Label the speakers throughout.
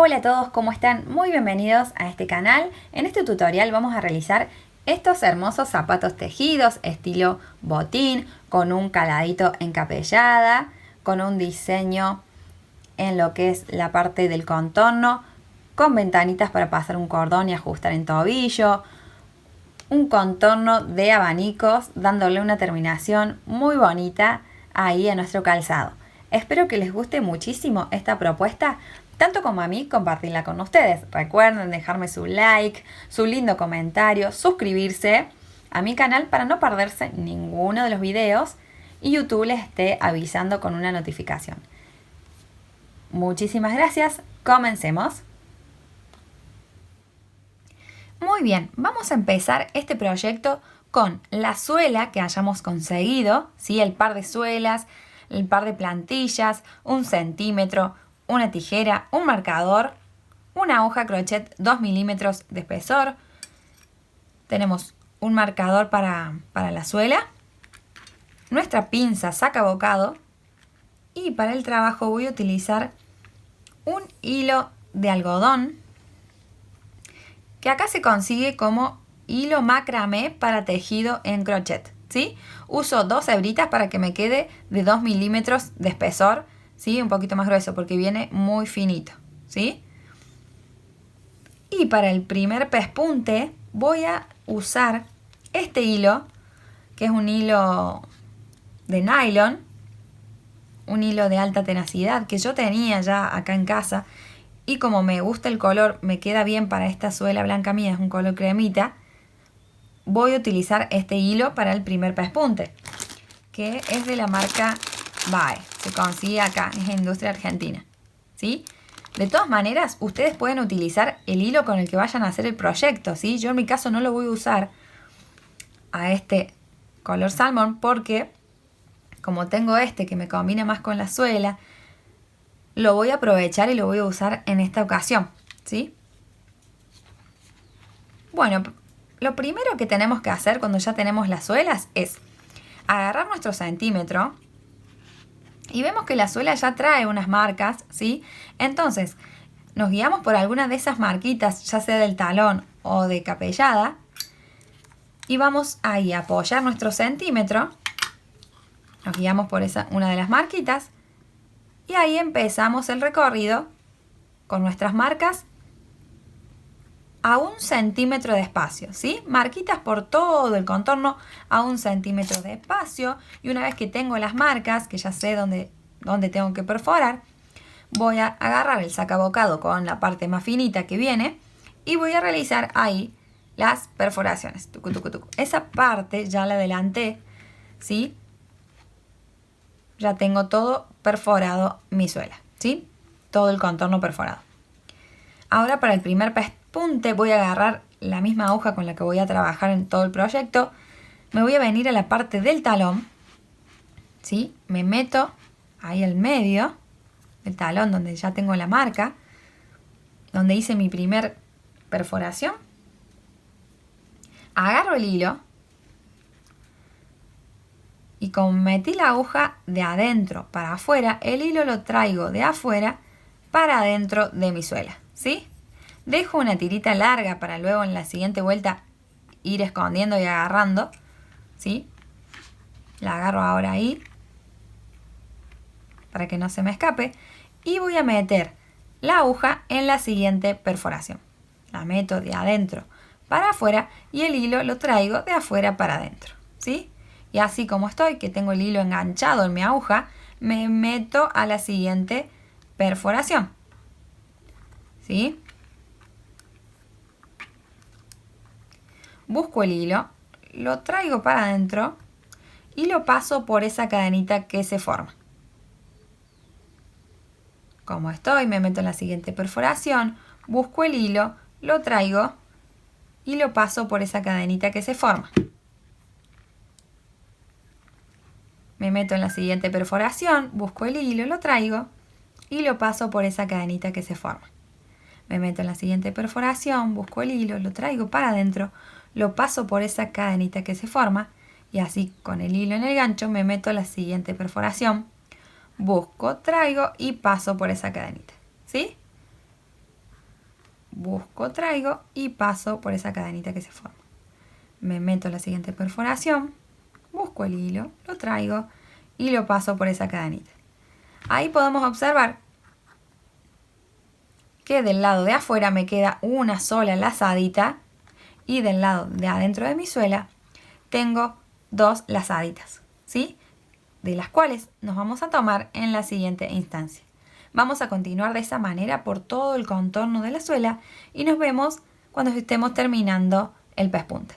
Speaker 1: Hola a todos, ¿cómo están? Muy bienvenidos a este canal. En este tutorial vamos a realizar estos hermosos zapatos tejidos estilo botín, con un caladito encapellada, con un diseño en lo que es la parte del contorno, con ventanitas para pasar un cordón y ajustar en tobillo, un contorno de abanicos dándole una terminación muy bonita ahí a nuestro calzado. Espero que les guste muchísimo esta propuesta, tanto como a mí compartirla con ustedes. Recuerden dejarme su like, su lindo comentario, suscribirse a mi canal para no perderse ninguno de los videos y YouTube les esté avisando con una notificación. Muchísimas gracias, comencemos. Muy bien, vamos a empezar este proyecto con la suela que hayamos conseguido, ¿sí? El par de suelas, el par de plantillas, 1 centímetro, una tijera, un marcador, una hoja crochet 2 milímetros de espesor. Tenemos un marcador para la suela, nuestra pinza sacabocado y para el trabajo voy a utilizar un hilo de algodón que acá se consigue como hilo macramé para tejido en crochet, ¿sí? Uso 2 hebritas para que me quede de 2 milímetros de espesor, ¿sí? Un poquito más grueso porque viene muy finito, ¿sí? Y para el primer pespunte voy a usar este hilo, que es un hilo de nylon, un hilo de alta tenacidad que yo tenía ya acá en casa. Y como me gusta el color, me queda bien para esta suela blanca mía, es un color cremita, voy a utilizar este hilo para el primer pespunte, que es de la marca BAE. Se consigue acá, es industria argentina, ¿sí? De todas maneras, ustedes pueden utilizar el hilo con el que vayan a hacer el proyecto, ¿sí? Yo en mi caso no lo voy a usar a este color salmón porque, como tengo este que me combina más con la suela, lo voy a aprovechar y lo voy a usar en esta ocasión, ¿sí? Bueno, lo primero que tenemos que hacer cuando ya tenemos las suelas es agarrar nuestro centímetro y vemos que la suela ya trae unas marcas, ¿sí? Entonces, nos guiamos por alguna de esas marquitas, ya sea del talón o de capellada, y vamos ahí a apoyar nuestro centímetro, nos guiamos por una de las marquitas, y ahí empezamos el recorrido con nuestras marcas a 1 centímetro de espacio, ¿sí? Marquitas por todo el contorno a 1 centímetro de espacio. Y una vez que tengo las marcas, que ya sé dónde tengo que perforar, voy a agarrar el sacabocado con la parte más finita que viene y voy a realizar ahí las perforaciones. Tucu, tucu, tucu. Esa parte ya la adelanté, ¿sí? Ya tengo todo perforado mi suela, ¿sí? Todo el contorno perforado. Ahora para el primer pespunte voy a agarrar la misma hoja con la que voy a trabajar en todo el proyecto. Me voy a venir a la parte del talón, ¿sí? Me meto ahí al medio del talón donde ya tengo la marca, donde hice mi primer perforación. Agarro el hilo y como metí la aguja de adentro para afuera, el hilo lo traigo de afuera para adentro de mi suela, ¿sí? Dejo una tirita larga para luego en la siguiente vuelta ir escondiendo y agarrando, ¿sí? La agarro ahora ahí para que no se me escape y voy a meter la aguja en la siguiente perforación. La meto de adentro para afuera y el hilo lo traigo de afuera para adentro, ¿sí? Y así como estoy, que tengo el hilo enganchado en mi aguja, me meto a la siguiente perforación, ¿sí? Busco el hilo, lo traigo para adentro y lo paso por esa cadenita que se forma. Como estoy, me meto en la siguiente perforación, busco el hilo, lo traigo y lo paso por esa cadenita que se forma. Me meto en la siguiente perforación, busco el hilo, lo traigo y lo paso por esa cadenita que se forma. Me meto en la siguiente perforación, busco el hilo, lo traigo para adentro, lo paso por esa cadenita que se forma y así con el hilo en el gancho me meto en la siguiente perforación, busco, traigo y paso por esa cadenita, ¿sí? busco, traigo y paso por esa cadenita que se forma. Me meto en la siguiente perforación, busco el hilo, lo traigo y lo paso por esa cadenita. Ahí podemos observar que del lado de afuera me queda una sola lazadita y del lado de adentro de mi suela tengo 2 lazaditas, ¿sí? De las cuales nos vamos a tomar en la siguiente instancia. Vamos a continuar de esa manera por todo el contorno de la suela y nos vemos cuando estemos terminando el pespunte.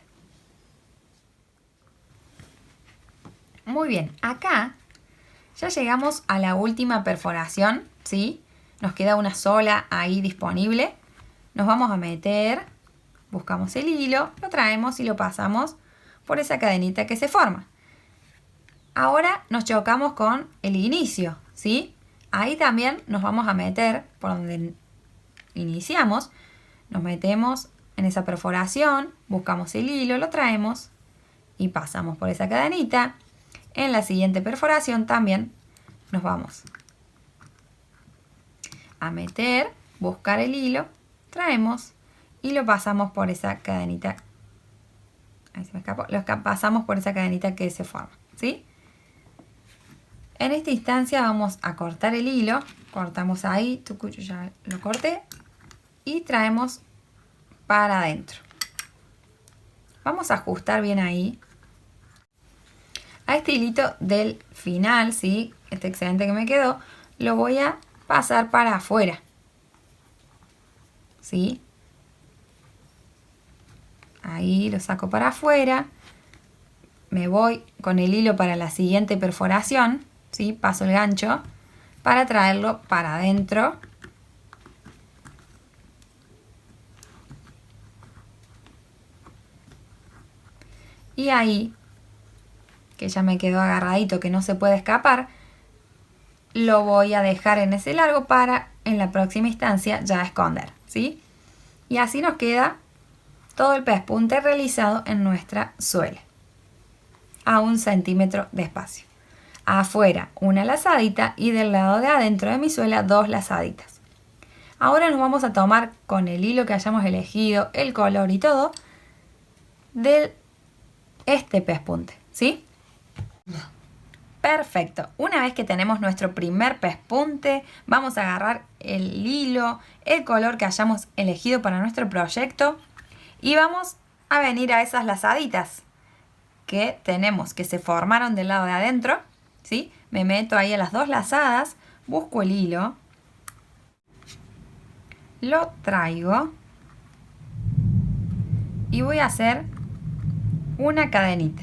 Speaker 1: Muy bien, acá ya llegamos a la última perforación, ¿sí? Nos queda una sola ahí disponible. Nos vamos a meter, buscamos el hilo, lo traemos y lo pasamos por esa cadenita que se forma. Ahora nos chocamos con el inicio, ¿sí? Ahí también nos vamos a meter por donde iniciamos. Nos metemos en esa perforación, buscamos el hilo, lo traemos y pasamos por esa cadenita. En la siguiente perforación también nos vamos a meter, buscar el hilo, traemos y lo pasamos por esa cadenita. Ahí se me escapó. Lo pasamos por esa cadenita que se forma, ¿sí? En esta instancia vamos a cortar el hilo. Cortamos ahí, yo ya lo corté. Y traemos para adentro. Vamos a ajustar bien ahí. A este hilito del final, ¿sí? Este excedente que me quedó, lo voy a pasar para afuera, ¿sí? Ahí lo saco para afuera. Me voy con el hilo para la siguiente perforación, ¿sí? Paso el gancho para traerlo para adentro. Y ahí, que ya me quedó agarradito, que no se puede escapar, lo voy a dejar en ese largo para en la próxima instancia ya esconder, ¿sí? Y así nos queda todo el pespunte realizado en nuestra suela a 1 centímetro de espacio. Afuera una lazadita y del lado de adentro de mi suela 2 lazaditas. Ahora nos vamos a tomar con el hilo que hayamos elegido, el color y todo de este pespunte, ¿sí? Perfecto. Una vez que tenemos nuestro primer pespunte, vamos a agarrar el hilo, el color que hayamos elegido para nuestro proyecto y vamos a venir a esas lazaditas que tenemos, que se formaron del lado de adentro, ¿sí? Me meto ahí a las 2 lazadas, busco el hilo, lo traigo y voy a hacer una cadenita.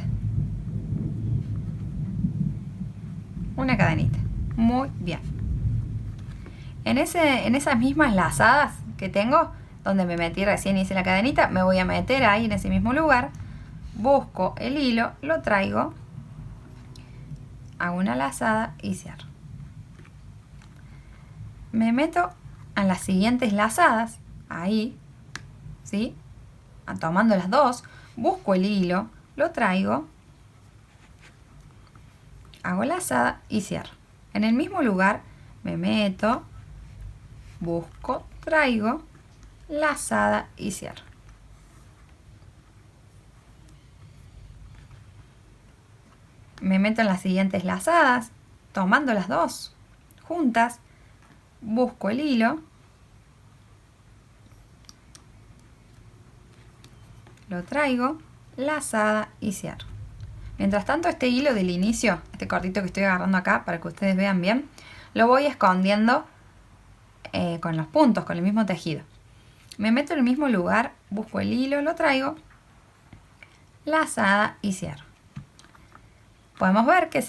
Speaker 1: Una cadenita. Muy bien. En esas mismas lazadas que tengo, donde me metí recién y hice la cadenita, me voy a meter ahí en ese mismo lugar. Busco el hilo, lo traigo, hago una lazada y cierro. Me meto en las siguientes lazadas, ahí, ¿sí? Tomando las 2, busco el hilo, lo traigo, hago lazada y cierro. En el mismo lugar me meto, busco, traigo, lazada y cierro. Me meto en las siguientes lazadas, tomando las 2 juntas, busco el hilo, lo traigo, lazada y cierro. Mientras tanto, este hilo del inicio, este cortito que estoy agarrando acá para que ustedes vean bien, lo voy escondiendo con los puntos, con el mismo tejido. Me meto en el mismo lugar, busco el hilo, lo traigo, lazada y cierro. Podemos ver que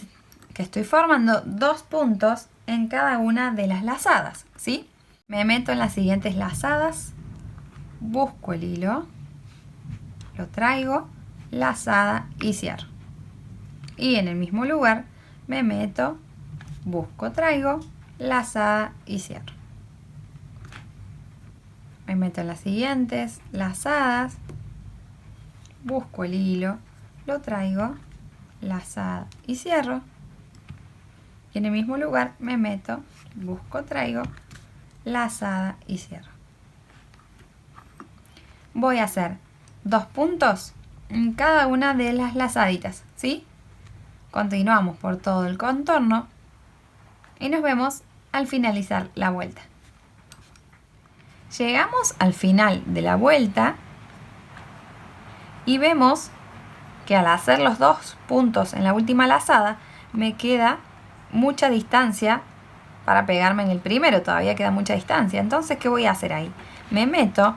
Speaker 1: estoy formando 2 puntos en cada una de las lazadas, ¿sí? Me meto en las siguientes lazadas, busco el hilo, lo traigo, lazada y cierro. Y en el mismo lugar me meto, busco, traigo, lazada y cierro. Me meto en las siguientes lazadas, busco el hilo, lo traigo, lazada y cierro. Y en el mismo lugar me meto, busco, traigo, lazada y cierro. voy a hacer 2 puntos en cada una de las lazaditas, ¿sí? Continuamos por todo el contorno y nos vemos al finalizar la vuelta. Llegamos al final de la vuelta y vemos que al hacer los 2 puntos en la última lazada me queda mucha distancia para pegarme en el primero, todavía queda mucha distancia. Entonces, ¿qué voy a hacer ahí? Me meto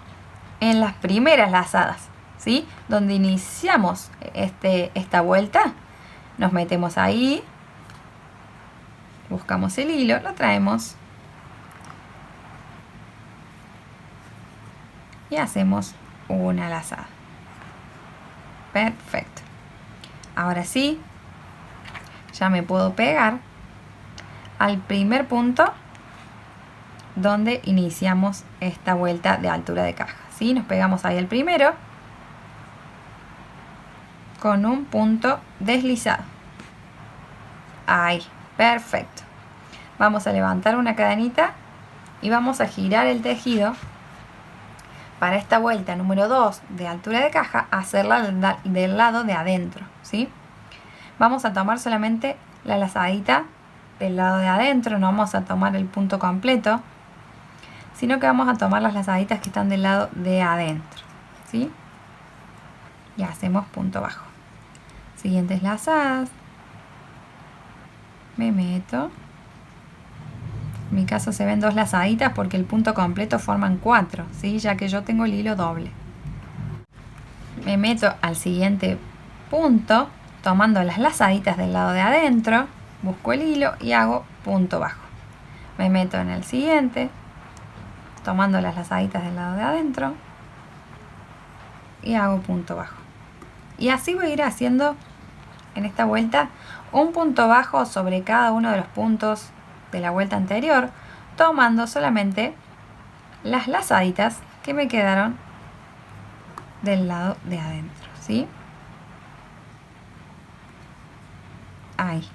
Speaker 1: en las primeras lazadas, ¿sí? Donde iniciamos esta vuelta, nos metemos ahí, buscamos el hilo, lo traemos y hacemos una lazada. Perfecto. Ahora sí, ya me puedo pegar al primer punto donde iniciamos esta vuelta de altura de caja, ¿sí? Nos pegamos ahí al primero con un punto deslizado. Ahí, perfecto. Vamos a levantar una cadenita y vamos a girar el tejido para esta vuelta número 2 de altura de caja, hacerla del lado de adentro, ¿sí? Vamos a tomar solamente la lazadita del lado de adentro, no vamos a tomar el punto completo, sino que vamos a tomar las lazaditas que están del lado de adentro, ¿sí? Y hacemos punto bajo. Siguientes lazadas. Me meto. En mi caso se ven 2 lazaditas porque el punto completo forman 4, ¿sí? Ya que yo tengo el hilo doble. Me meto al siguiente punto, tomando las lazaditas del lado de adentro, busco el hilo y hago punto bajo. Me meto en el siguiente, tomando las lazaditas del lado de adentro y hago punto bajo. Y así voy a ir haciendo en esta vuelta un punto bajo sobre cada uno de los puntos de la vuelta anterior, tomando solamente las lazaditas que me quedaron del lado de adentro, ¿sí? Ahí.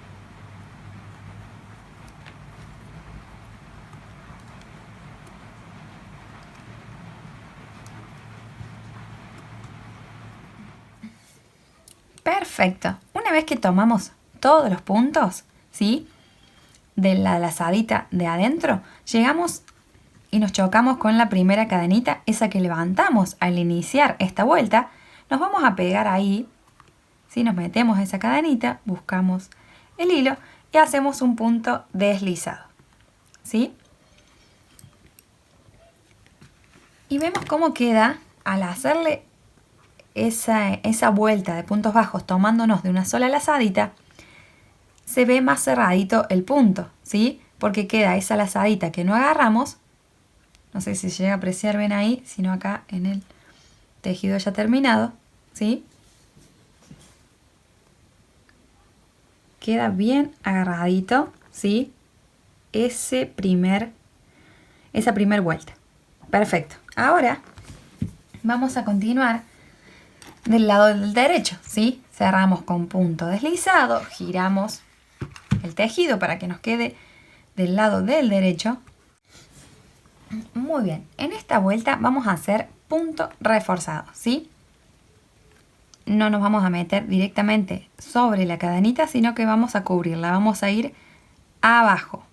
Speaker 1: Perfecto. Una vez que tomamos todos los puntos, ¿sí? De la lazadita de adentro, llegamos y nos chocamos con la primera cadenita, esa que levantamos al iniciar esta vuelta. Nos vamos a pegar ahí, ¿sí? Nos metemos esa cadenita, buscamos el hilo y hacemos un punto deslizado, ¿sí? Y vemos cómo queda al hacerle esa vuelta de puntos bajos tomándonos de una sola lazadita. Se ve más cerradito el punto, ¿sí? Porque queda esa lazadita que no agarramos. No sé si se llega a apreciar bien ahí, sino acá en el tejido ya terminado, ¿sí? Queda bien agarradito, ¿sí? Esa primer vuelta. Perfecto. Ahora vamos a continuar del lado del derecho, ¿sí? Cerramos con punto deslizado, giramos el tejido para que nos quede del lado del derecho. Muy bien, en esta vuelta vamos a hacer punto reforzado, ¿sí? No nos vamos a meter directamente sobre la cadenita, sino que vamos a cubrirla, vamos a ir abajo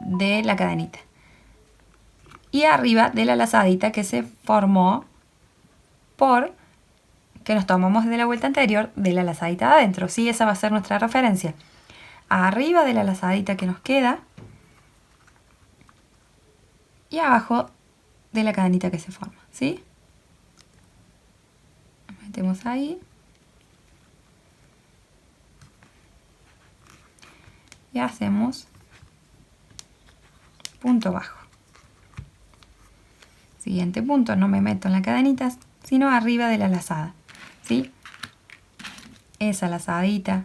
Speaker 1: de la cadenita y arriba de la lazadita que se formó que nos tomamos de la vuelta anterior de la lazadita de adentro, ¿sí? Esa va a ser nuestra referencia. Arriba de la lazadita que nos queda y abajo de la cadenita que se forma, ¿sí? Nos metemos ahí y hacemos punto bajo. Siguiente punto, no me meto en la cadenita, sino arriba de la lazada, ¿sí? Esa lazadita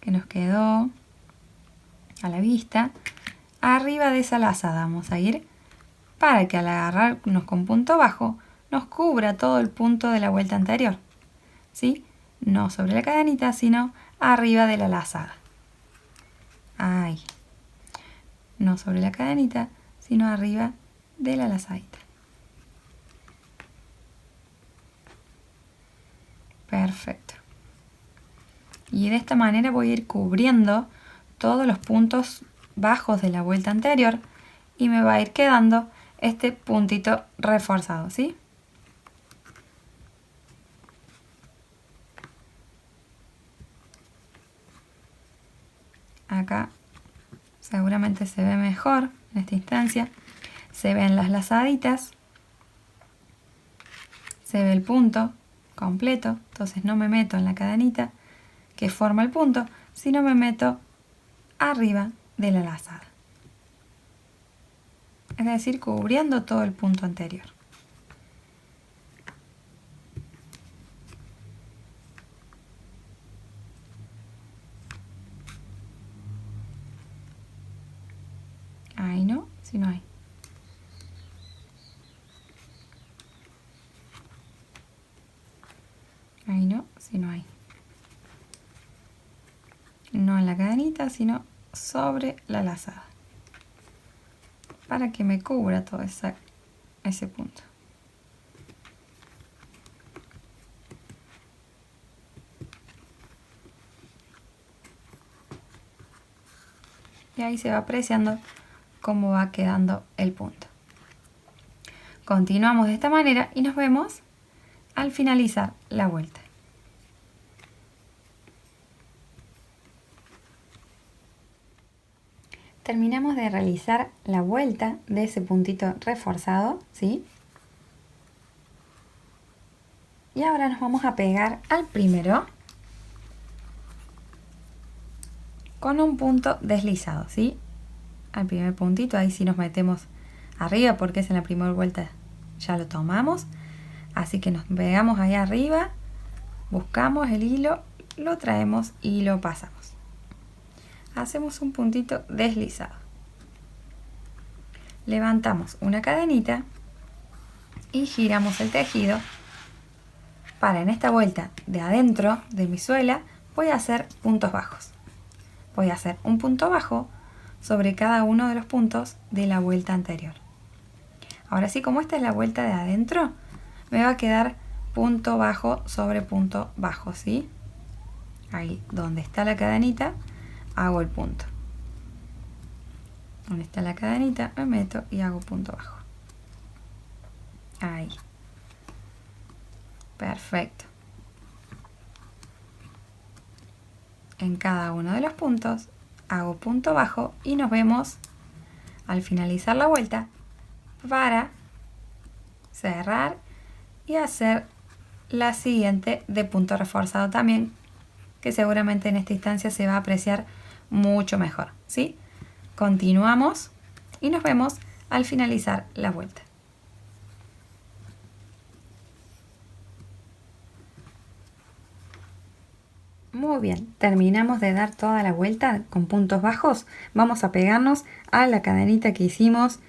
Speaker 1: que nos quedó a la vista, arriba de esa lazada vamos a ir para que al agarrarnos con punto bajo nos cubra todo el punto de la vuelta anterior, ¿sí? No sobre la cadenita, sino arriba de la lazada. Ahí. No sobre la cadenita, sino arriba de la lazadita. Perfecto. Y de esta manera voy a ir cubriendo todos los puntos bajos de la vuelta anterior y me va a ir quedando este puntito reforzado, ¿sí? Acá seguramente se ve mejor en esta instancia. Se ven las lazaditas, se ve el punto completo, entonces no me meto en la cadenita que forma el punto, sino me meto arriba de la lazada. Es decir, cubriendo todo el punto anterior. Ahí no, si no hay. Ahí no, si no hay. No en la cadenita, sino sobre la lazada. Para que me cubra todo ese punto. Y ahí se va apreciando cómo va quedando el punto. Continuamos de esta manera y nos vemos al finalizar la vuelta. Terminamos de realizar la vuelta de ese puntito reforzado, ¿sí? Y ahora nos vamos a pegar al primero con un punto deslizado, ¿sí? Al primer puntito, ahí sí nos metemos arriba porque es en la primera vuelta, ya lo tomamos. Así que nos pegamos ahí arriba, buscamos el hilo, lo traemos y lo pasamos. Hacemos un puntito deslizado. Levantamos una cadenita y giramos el tejido. Para en esta vuelta de adentro de mi suela voy a hacer puntos bajos. Voy a hacer un punto bajo sobre cada uno de los puntos de la vuelta anterior. Ahora sí, como esta es la vuelta de adentro, me va a quedar punto bajo sobre punto bajo, ¿sí? Ahí donde está la cadenita, hago el punto. Donde está la cadenita, me meto y hago punto bajo. Ahí. Perfecto. En cada uno de los puntos hago punto bajo y nos vemos al finalizar la vuelta para cerrar y hacer la siguiente de punto reforzado también, que seguramente en esta instancia se va a apreciar mucho mejor, ¿sí? Continuamos y nos vemos al finalizar la vuelta. Muy bien, terminamos de dar toda la vuelta con puntos bajos. Vamos a pegarnos a la cadenita que hicimos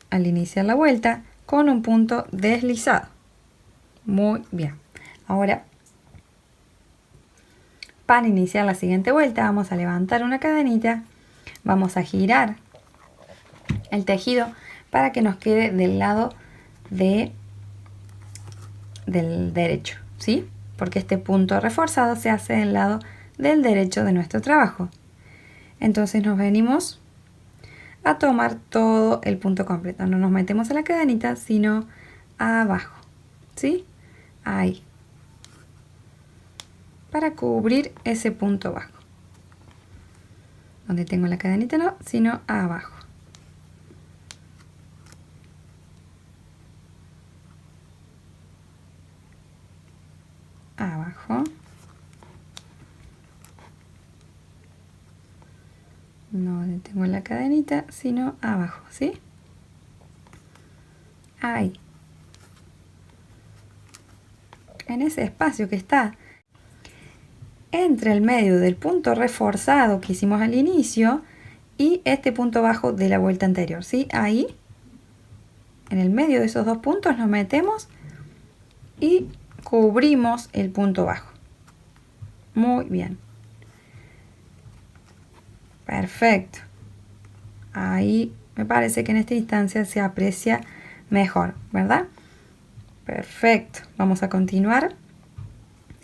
Speaker 1: al iniciar la vuelta con un punto deslizado. Muy bien. Ahora, para iniciar la siguiente vuelta, vamos a levantar una cadenita, vamos a girar el tejido para que nos quede del lado del derecho, ¿sí? Porque este punto reforzado se hace del lado del derecho de nuestro trabajo. Entonces nos venimos a tomar todo el punto completo. No nos metemos en la cadenita, sino abajo, ¿sí? Ahí. Para cubrir ese punto bajo. Donde tengo la cadenita no, sino abajo. Abajo. No donde tengo la cadenita, sino abajo, ¿sí? Ahí. En ese espacio que está entre el medio del punto reforzado que hicimos al inicio y este punto bajo de la vuelta anterior, ¿sí? Ahí, en el medio de esos dos puntos nos metemos y cubrimos el punto bajo. Muy bien. Perfecto. Ahí me parece que en esta instancia se aprecia mejor, ¿verdad? Perfecto. Vamos a continuar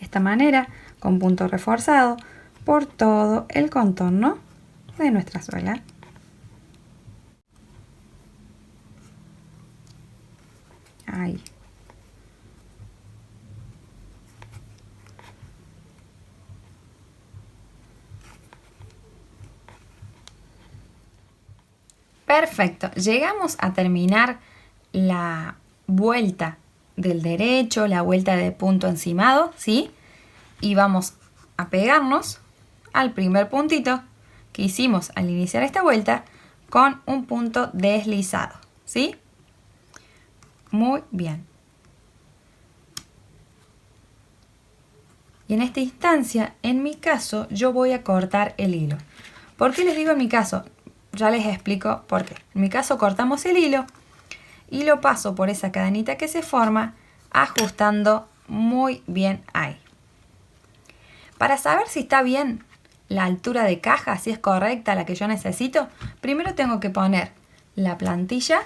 Speaker 1: de esta manera, con punto reforzado, por todo el contorno de nuestra suela. Ahí. Perfecto, llegamos a terminar la vuelta del derecho, la vuelta de punto encimado, ¿sí? Y vamos a pegarnos al primer puntito que hicimos al iniciar esta vuelta con un punto deslizado, ¿sí? Muy bien. Y en esta instancia, en mi caso, yo voy a cortar el hilo. ¿Por qué les digo en mi caso? Ya les explico por qué. En mi caso cortamos el hilo y lo paso por esa cadenita que se forma, ajustando muy bien ahí. Para saber si está bien la altura de caja, si es correcta la que yo necesito, primero tengo que poner la plantilla .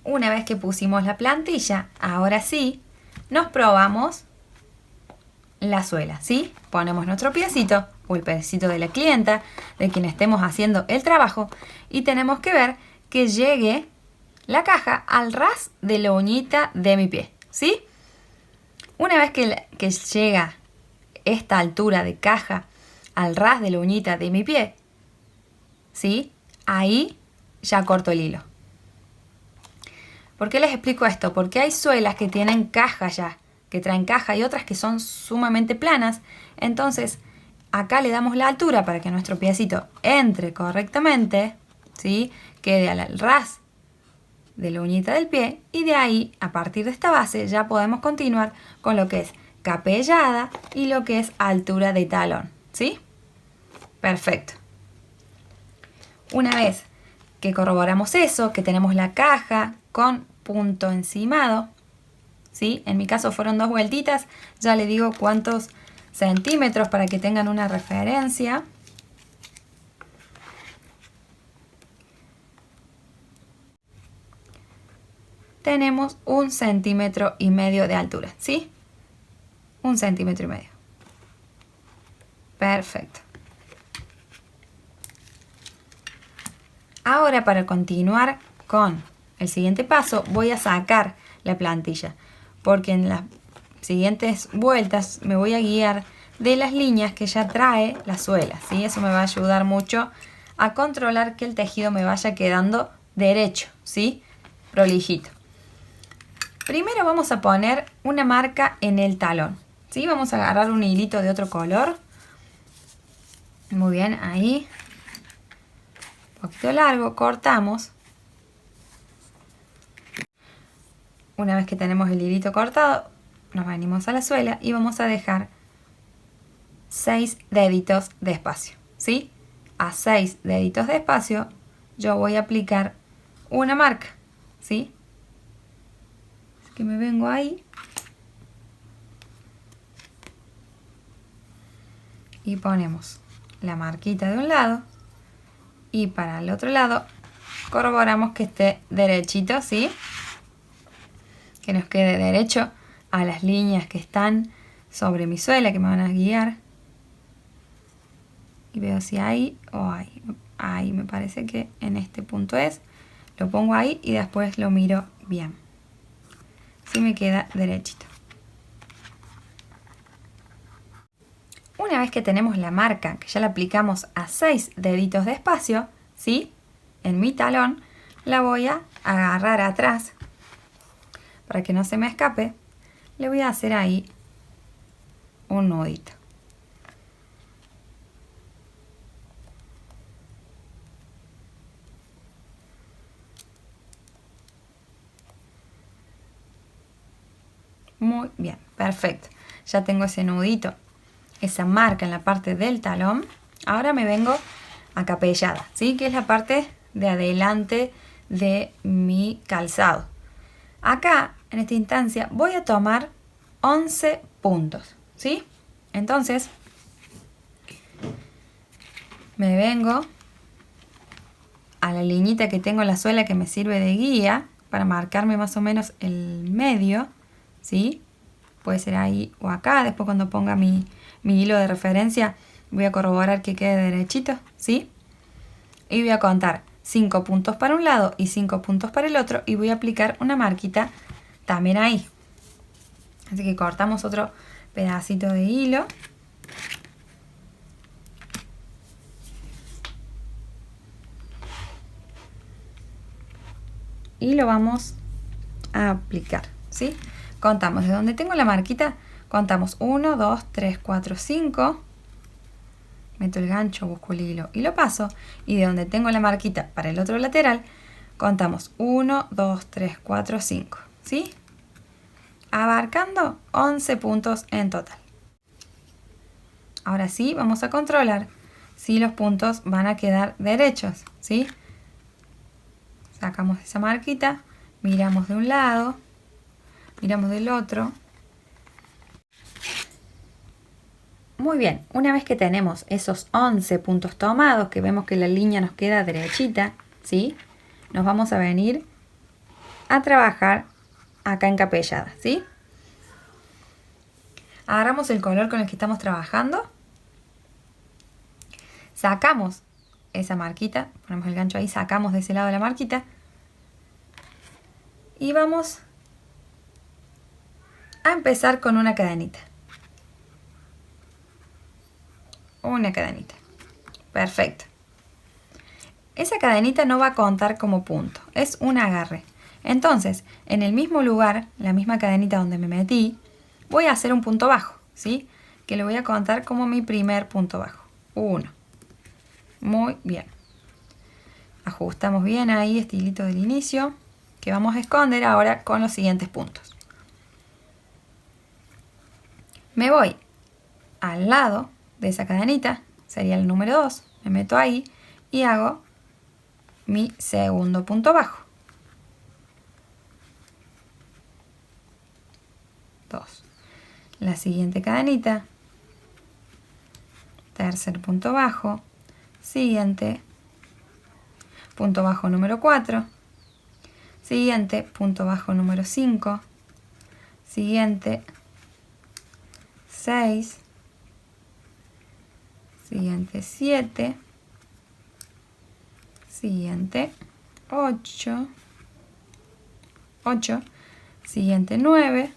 Speaker 1: Una vez que pusimos la plantilla, ahora sí, nos probamos la suela, ¿sí? Ponemos nuestro piecito o el piecito de la clienta, de quien estemos haciendo el trabajo, y tenemos que ver que llegue la caja al ras de la uñita de mi pie, ¿sí? Una vez que llega esta altura de caja al ras de la uñita de mi pie, ¿sí? Ahí ya corto el hilo. ¿Por qué les explico esto? Porque hay suelas que tienen caja ya, que traen caja, y otras que son sumamente planas. Entonces, acá le damos la altura para que nuestro piecito entre correctamente, ¿sí? Quede al ras de la uñita del pie, y de ahí, a partir de esta base, ya podemos continuar con lo que es capellada y lo que es altura de talón, ¿sí? Perfecto. Una vez que corroboramos eso, que tenemos la caja con punto encimado, ¿sí? En mi caso fueron 2 vueltitas, ya le digo cuántos centímetros para que tengan una referencia. Tenemos 1,5 centímetros de altura, ¿sí? 1,5 centímetros. Perfecto. Ahora, para continuar con el siguiente paso, voy a sacar la plantilla, porque en las siguientes vueltas me voy a guiar de las líneas que ya trae la suela, ¿sí? Eso me va a ayudar mucho a controlar que el tejido me vaya quedando derecho, ¿sí? Prolijito. Primero vamos a poner una marca en el talón, ¿sí? Vamos a agarrar un hilito de otro color. Muy bien, ahí. Un poquito largo, cortamos. Una vez que tenemos el hilito cortado, nos venimos a la suela y vamos a dejar 6 deditos de espacio, ¿sí? A 6 deditos de espacio yo voy a aplicar una marca, ¿sí? Así que me vengo ahí y ponemos la marquita de un lado, y para el otro lado corroboramos que esté derechito, ¿sí? Que nos quede derecho a las líneas que están sobre mi suela, que me van a guiar. Y veo si ahí o ahí. Ahí me parece que en este punto es. Lo pongo ahí y después lo miro bien. Así me queda derechito. Una vez que tenemos la marca, que ya la aplicamos a 6 deditos de espacio, ¿sí? En mi talón, la voy a agarrar atrás para que no se me escape. Le voy a hacer ahí un nudito. Muy bien, perfecto. Ya tengo ese nudito, esa marca en la parte del talón. Ahora me vengo a capellada, ¿sí? Que es la parte de adelante de mi calzado. Acá, en esta instancia, voy a tomar 11 puntos, ¿sí? Entonces, me vengo a la liñita que tengo en la suela que me sirve de guía, para marcarme más o menos el medio, ¿sí? Puede ser ahí o acá. Después cuando ponga mi hilo de referencia voy a corroborar que quede derechito, ¿sí? Y voy a contar 5 puntos para un lado y 5 puntos para el otro y voy a aplicar una marquita también ahí. Así que cortamos otro pedacito de hilo. Y lo vamos a aplicar, ¿sí? Contamos de donde tengo la marquita, contamos 1, 2, 3, 4, 5. Meto el gancho, busco el hilo y lo paso. Y de donde tengo la marquita para el otro lateral, contamos 1, 2, 3, 4, 5, ¿sí? Abarcando 11 puntos en total. Ahora sí, vamos a controlar si los puntos van a quedar derechos, ¿sí? Sacamos esa marquita, miramos de un lado, miramos del otro. Muy bien, una vez que tenemos esos 11 puntos tomados, que vemos que la línea nos queda derechita, ¿sí? Nos vamos a venir a trabajar acá encapellada, ¿sí? Agarramos el color con el que estamos trabajando, sacamos esa marquita, ponemos el gancho ahí, sacamos de ese lado la marquita y vamos a empezar con una cadenita. Una cadenita. Perfecto. Esa cadenita no va a contar como punto, es un agarre. Entonces, en el mismo lugar, la misma cadenita donde me metí, voy a hacer un punto bajo, ¿sí? Que lo voy a contar como mi primer punto bajo. 1. Muy bien. Ajustamos bien ahí, estilito del inicio, que vamos a esconder ahora con los siguientes puntos. Me voy al lado de esa cadenita, sería el número 2, me meto ahí y hago mi segundo punto bajo. 2. La siguiente cadenita, tercer punto bajo, siguiente punto bajo número 4, siguiente punto bajo número 5, siguiente 6, siguiente 7, siguiente 8, siguiente 9,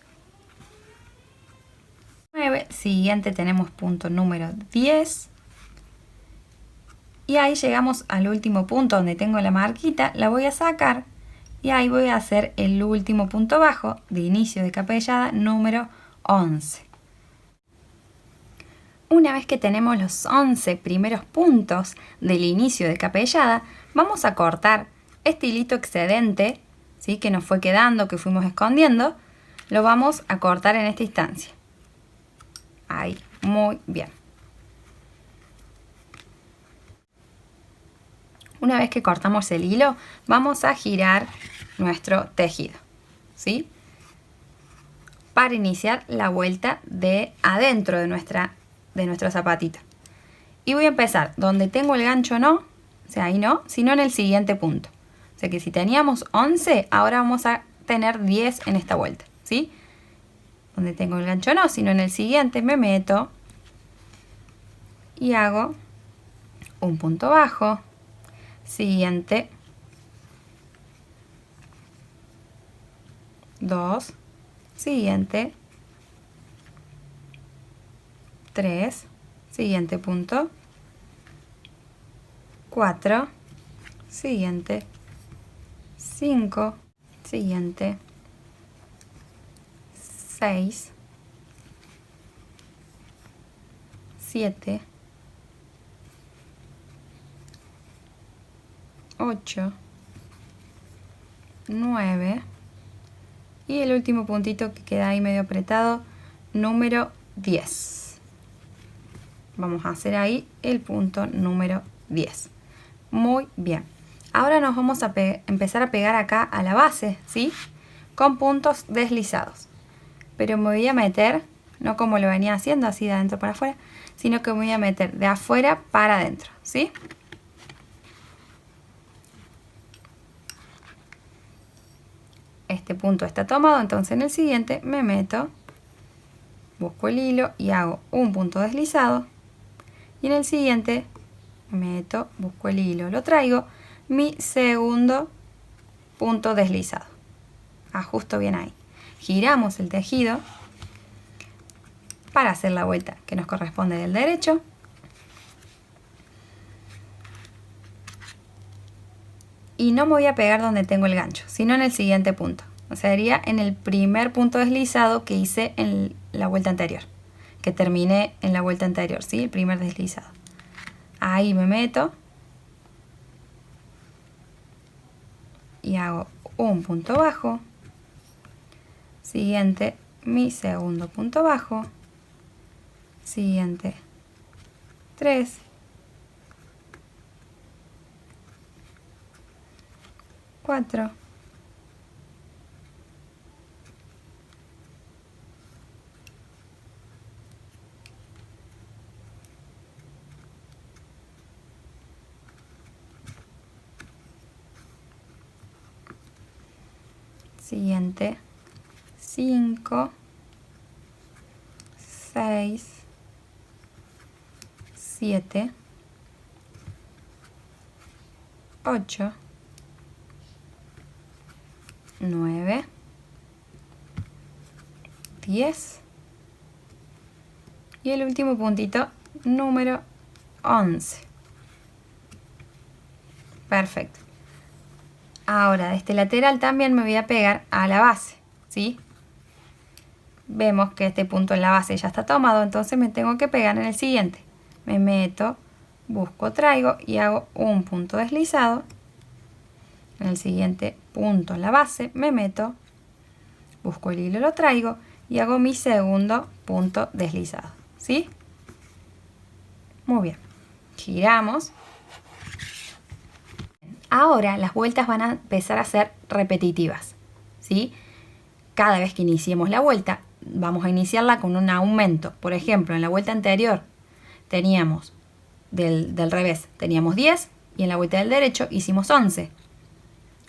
Speaker 1: siguiente tenemos punto número 10 y ahí llegamos al último punto donde tengo la marquita, la voy a sacar y ahí voy a hacer el último punto bajo de inicio de capellada número 11. Una vez que tenemos los 11 primeros puntos del inicio de capellada, vamos a cortar este hilito excedente, ¿sí? Que nos fue quedando, que fuimos escondiendo, lo vamos a cortar en esta instancia. Ahí, muy bien. Una vez que cortamos el hilo, vamos a girar nuestro tejido, ¿sí? Para iniciar la vuelta de adentro de nuestro zapatito. Y voy a empezar donde tengo el gancho no, o sea, ahí no, sino en el siguiente punto. O sea que si teníamos 11, ahora vamos a tener 10 en esta vuelta, ¿sí? Donde tengo el gancho no, sino en el siguiente me meto y hago un punto bajo, siguiente, 2, siguiente, 3, siguiente punto, 4, siguiente, 5, siguiente, 6, 7, 8, 9 y el último puntito que queda ahí medio apretado, número 10. Vamos a hacer ahí el punto número 10. Muy bien. Ahora nos vamos a empezar a pegar acá a la base, ¿sí? Con puntos deslizados. Pero me voy a meter, no como lo venía haciendo, así de adentro para afuera, sino que me voy a meter de afuera para adentro, ¿sí? este punto está tomado, entonces en el siguiente me meto, busco el hilo y hago un punto deslizado. Y en el siguiente meto, busco el hilo, lo traigo, mi segundo punto deslizado. Ajusto bien ahí. Giramos el tejido para hacer la vuelta que nos corresponde del derecho. Y no me voy a pegar donde tengo el gancho, sino en el siguiente punto. O sea, sería en el primer punto deslizado que hice en la vuelta anterior. Que terminé en la vuelta anterior, ¿sí? El primer deslizado. Ahí me meto. Y hago un punto bajo. Siguiente, mi segundo punto bajo. Siguiente, 3. Cuatro. Siguiente, 5, 6, 7, 8, 9, 10 y el último puntito número 11. Perfecto. Ahora de este lateral también me voy a pegar a la base, ¿sí? Vemos que este punto en la base ya está tomado, entonces me tengo que pegar en el siguiente. Me meto, busco, traigo y hago un punto deslizado. En el siguiente punto en la base me meto, busco el hilo, lo traigo y hago mi segundo punto deslizado, ¿sí? Muy bien. Giramos. Ahora las vueltas van a empezar a ser repetitivas, ¿sí? Cada vez que iniciemos la vuelta, vamos a iniciarla con un aumento. Por ejemplo, en la vuelta anterior teníamos del revés, teníamos 10 y en la vuelta del derecho hicimos 11.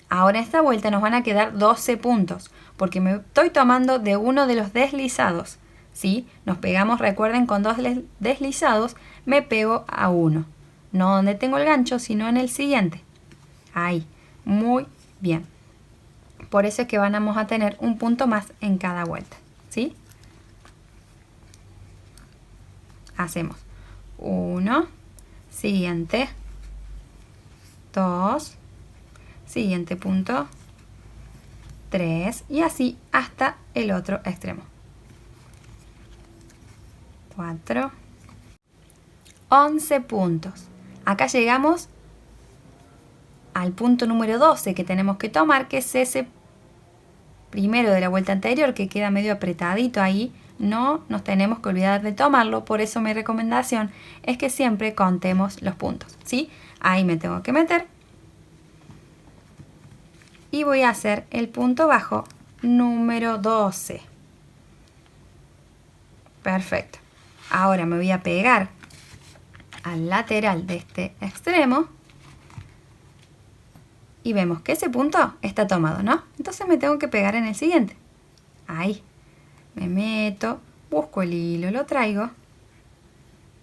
Speaker 1: Ahora en esta vuelta nos van a quedar 12 puntos, porque me estoy tomando de uno de los deslizados, ¿sí? Nos pegamos, recuerden, con 2 deslizados, me pego a uno. No donde tengo el gancho, sino en el siguiente. Ahí, muy bien. Por eso es que vamos a tener un punto más en cada vuelta, ¿sí? Hacemos 1, siguiente, 2, siguiente punto, 3 y así hasta el otro extremo. 4, 11 puntos. Acá llegamos al punto número 12 que tenemos que tomar, que es ese primero de la vuelta anterior que queda medio apretadito ahí. No nos tenemos que olvidar de tomarlo, por eso mi recomendación es que siempre contemos los puntos, ¿sí? Ahí me tengo que meter y voy a hacer el punto bajo número 12. Perfecto. Ahora me voy a pegar al lateral de este extremo y vemos que ese punto está tomado, ¿no? Entonces me tengo que pegar en el siguiente. Ahí. Me meto, busco el hilo, lo traigo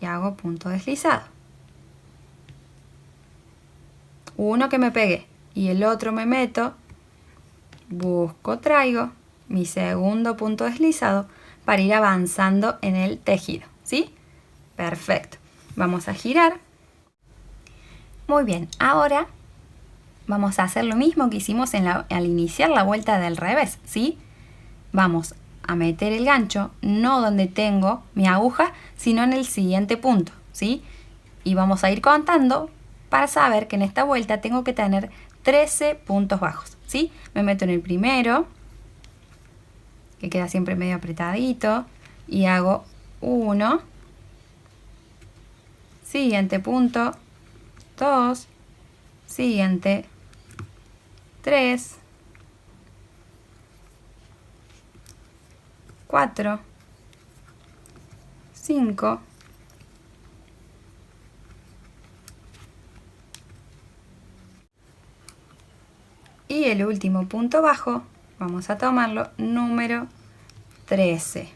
Speaker 1: y hago punto deslizado. Uno que me pegué y el otro me meto, busco, traigo mi segundo punto deslizado para ir avanzando en el tejido, ¿sí? Perfecto. Vamos a girar. Muy bien, ahora vamos a hacer lo mismo que hicimos al iniciar la vuelta del revés, ¿sí? Vamos a meter el gancho, no donde tengo mi aguja, sino en el siguiente punto, ¿sí? Y vamos a ir contando para saber que en esta vuelta tengo que tener 13 puntos bajos, ¿sí? Me meto en el primero, que queda siempre medio apretadito, y hago 1, siguiente punto, 2, siguiente, 3, 4, 5, y el último punto bajo Vamos a tomarlo número 13.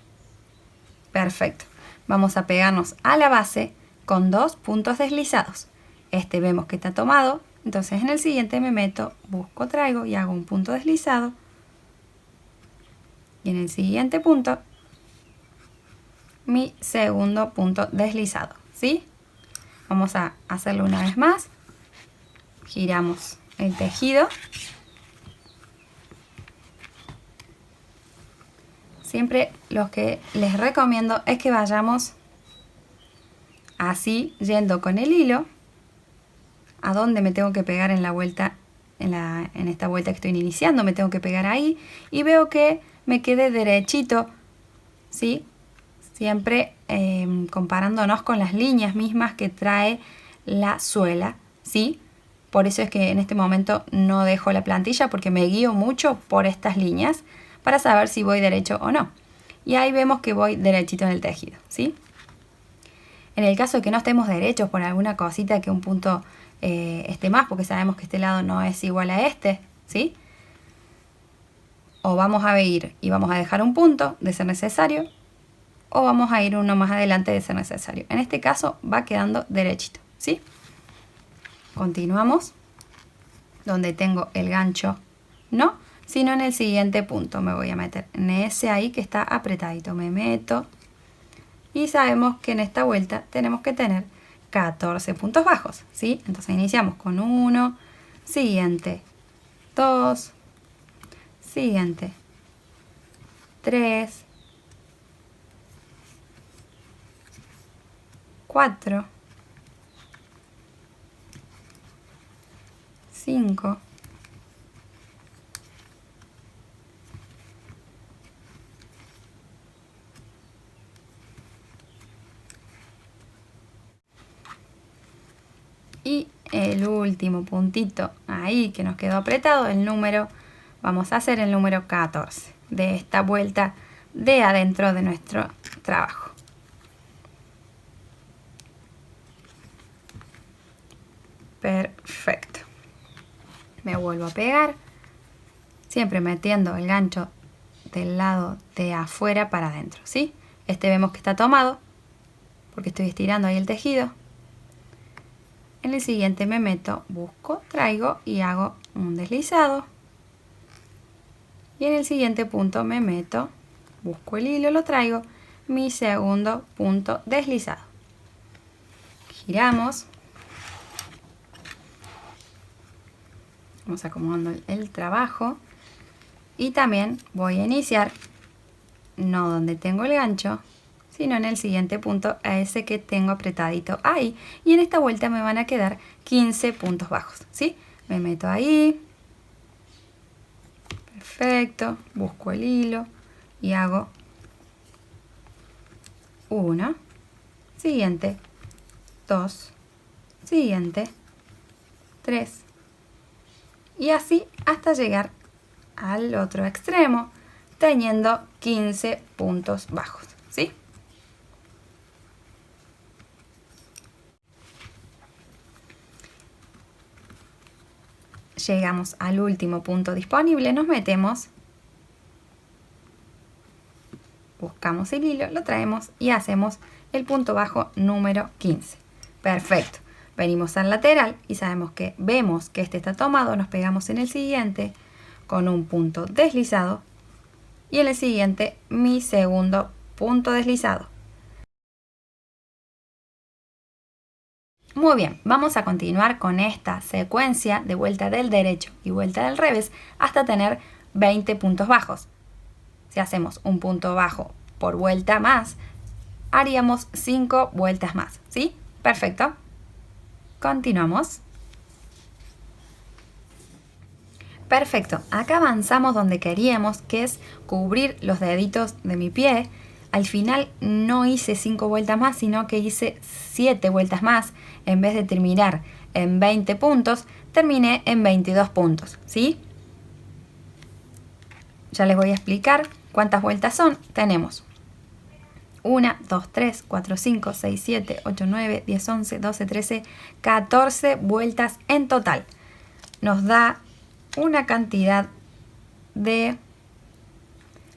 Speaker 1: Perfecto. Vamos a pegarnos a la base con 2 puntos deslizados. Este vemos que está tomado, entonces en el siguiente me meto, busco, traigo y hago un punto deslizado. Y en el siguiente punto, mi segundo punto deslizado, ¿sí? Vamos a hacerlo una vez más. Giramos el tejido. Siempre lo que les recomiendo es que vayamos así, yendo con el hilo a donde me tengo que pegar en la vuelta, en esta vuelta que estoy iniciando, me tengo que pegar ahí y veo que me quede derechito, ¿sí? Siempre comparándonos con las líneas mismas que trae la suela, ¿sí? Por eso es que en este momento no dejo la plantilla porque me guío mucho por estas líneas para saber si voy derecho o no. Y ahí vemos que voy derechito en el tejido, ¿sí? En el caso de que no estemos derechos por alguna cosita que un punto esté más, porque sabemos que este lado no es igual a este, ¿sí? O vamos a ir y vamos a dejar un punto de ser necesario, o vamos a ir uno más adelante de ser necesario. En este caso va quedando derechito, ¿sí? Continuamos. Donde tengo el gancho, no, sino en el siguiente punto. Me voy a meter en ese ahí que está apretadito. Me meto. Y sabemos que en esta vuelta tenemos que tener 14 puntos bajos, ¿sí? Entonces iniciamos con 1, siguiente, 2, siguiente, 3, 4, 5, 6. El último puntito ahí que nos quedó apretado, el número, vamos a hacer el número 14 de esta vuelta de adentro de nuestro trabajo. Perfecto. Me vuelvo a pegar, siempre metiendo el gancho del lado de afuera para adentro, ¿sí? Este vemos que está tomado porque estoy estirando ahí el tejido. En el siguiente me meto, busco, traigo y hago un deslizado. Y en el siguiente punto me meto, busco el hilo, lo traigo, mi segundo punto deslizado. Giramos. Vamos acomodando el trabajo. Y también voy a iniciar, no donde tengo el gancho, sino en el siguiente punto, a ese que tengo apretadito ahí. Y en esta vuelta me van a quedar 15 puntos bajos, ¿sí? Me meto ahí. Perfecto. Busco el hilo y hago 1. Siguiente. 2. Siguiente. 3. Y así hasta llegar al otro extremo, teniendo 15 puntos bajos, ¿sí? Llegamos al último punto disponible, nos metemos, buscamos el hilo, lo traemos y hacemos el punto bajo número 15. Perfecto. Venimos al lateral y sabemos que vemos que este está tomado, nos pegamos en el siguiente con un punto deslizado y en el siguiente mi segundo punto deslizado. Muy bien, vamos a continuar con esta secuencia de vuelta del derecho y vuelta del revés hasta tener 20 puntos bajos. Si hacemos un punto bajo por vuelta más, haríamos 5 vueltas más, ¿sí? Perfecto. Continuamos. Perfecto, acá avanzamos donde queríamos, que es cubrir los deditos de mi pie. Al final no hice 5 vueltas más, sino que hice 7 vueltas más. En vez de terminar en 20 puntos, terminé en 22 puntos, ¿sí? Ya les voy a explicar cuántas vueltas son. Tenemos 1, 2, 3, 4, 5, 6, 7, 8, 9, 10, 11, 12, 13, 14 vueltas en total. Nos da una cantidad de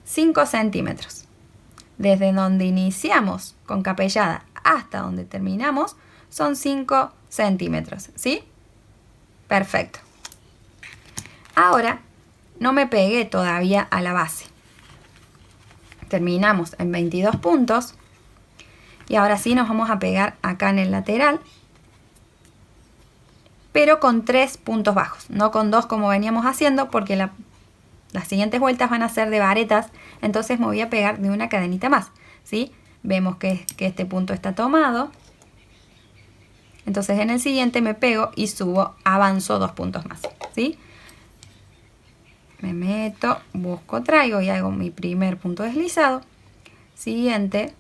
Speaker 1: 5 centímetros. Desde donde iniciamos con capellada hasta donde terminamos son 5 centímetros, ¿sí? Perfecto. Ahora no me pegué todavía a la base. Terminamos en 22 puntos y ahora sí nos vamos a pegar acá en el lateral, pero con 3 puntos bajos, no con 2 como veníamos haciendo, porque las siguientes vueltas van a ser de varetas, entonces me voy a pegar de una cadenita más, ¿sí? Vemos que este punto está tomado, entonces en el siguiente me pego y subo, avanzo 2 puntos más, ¿sí? Me meto, busco, traigo y hago mi primer punto deslizado, siguiente,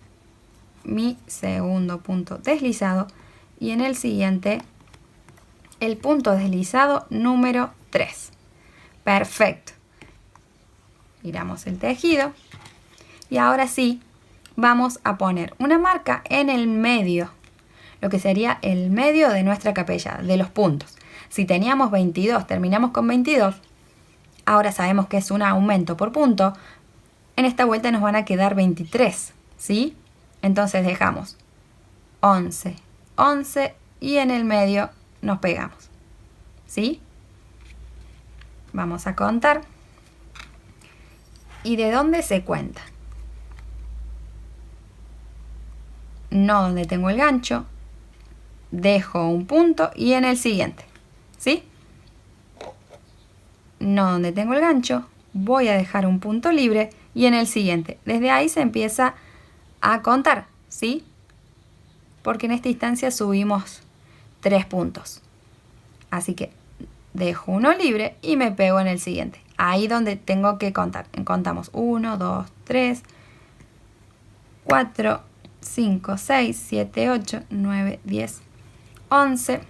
Speaker 1: mi segundo punto deslizado y en el siguiente el punto deslizado número 3. Perfecto. Giramos el tejido y ahora sí vamos a poner una marca en el medio, lo que sería el medio de nuestra capellada, de los puntos. Si teníamos 22, terminamos con 22, ahora sabemos que es un aumento por punto. En esta vuelta nos van a quedar 23, ¿sí? Entonces dejamos 11, 11 y en el medio nos pegamos, ¿sí? Vamos a contar. ¿Y de dónde se cuenta? No donde tengo el gancho, dejo un punto y en el siguiente, ¿sí? No donde tengo el gancho, voy a dejar un punto libre y en el siguiente. Desde ahí se empieza a contar, ¿sí? Porque en esta instancia subimos 3 puntos. Así que dejo uno libre y me pego en el siguiente. Ahí donde tengo que contar. Contamos 1, 2, 3, 4, 5, 6, 7, 8, 9, 10, 11.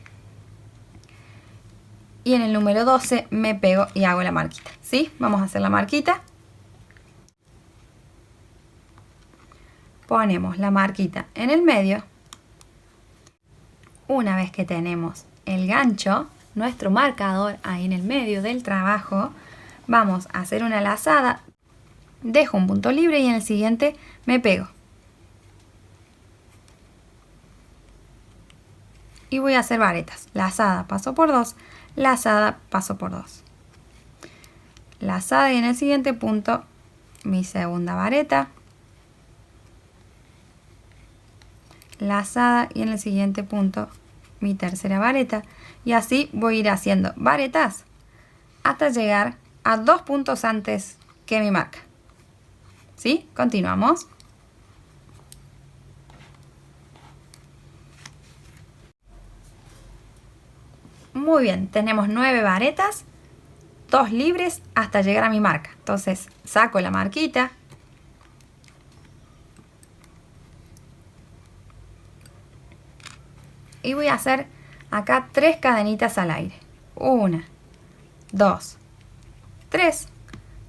Speaker 1: Y en el número 12 me pego y hago la marquita, ¿sí? Vamos a hacer la marquita. Ponemos la marquita en el medio. Una vez que tenemos el gancho, nuestro marcador ahí en el medio del trabajo, vamos a hacer una lazada, dejo un punto libre y en el siguiente me pego. Y voy a hacer varetas. Lazada, paso por 2, lazada, paso por 2. Lazada y en el siguiente punto mi segunda vareta. Lazada y en el siguiente punto mi tercera vareta. Y así voy a ir haciendo varetas hasta llegar a 2 puntos antes que mi marca. ¿Sí? Continuamos. Muy bien, tenemos 9 varetas, 2 libres hasta llegar a mi marca. Entonces saco la marquita. Y voy a hacer acá 3 cadenitas al aire. 1, 2, 3.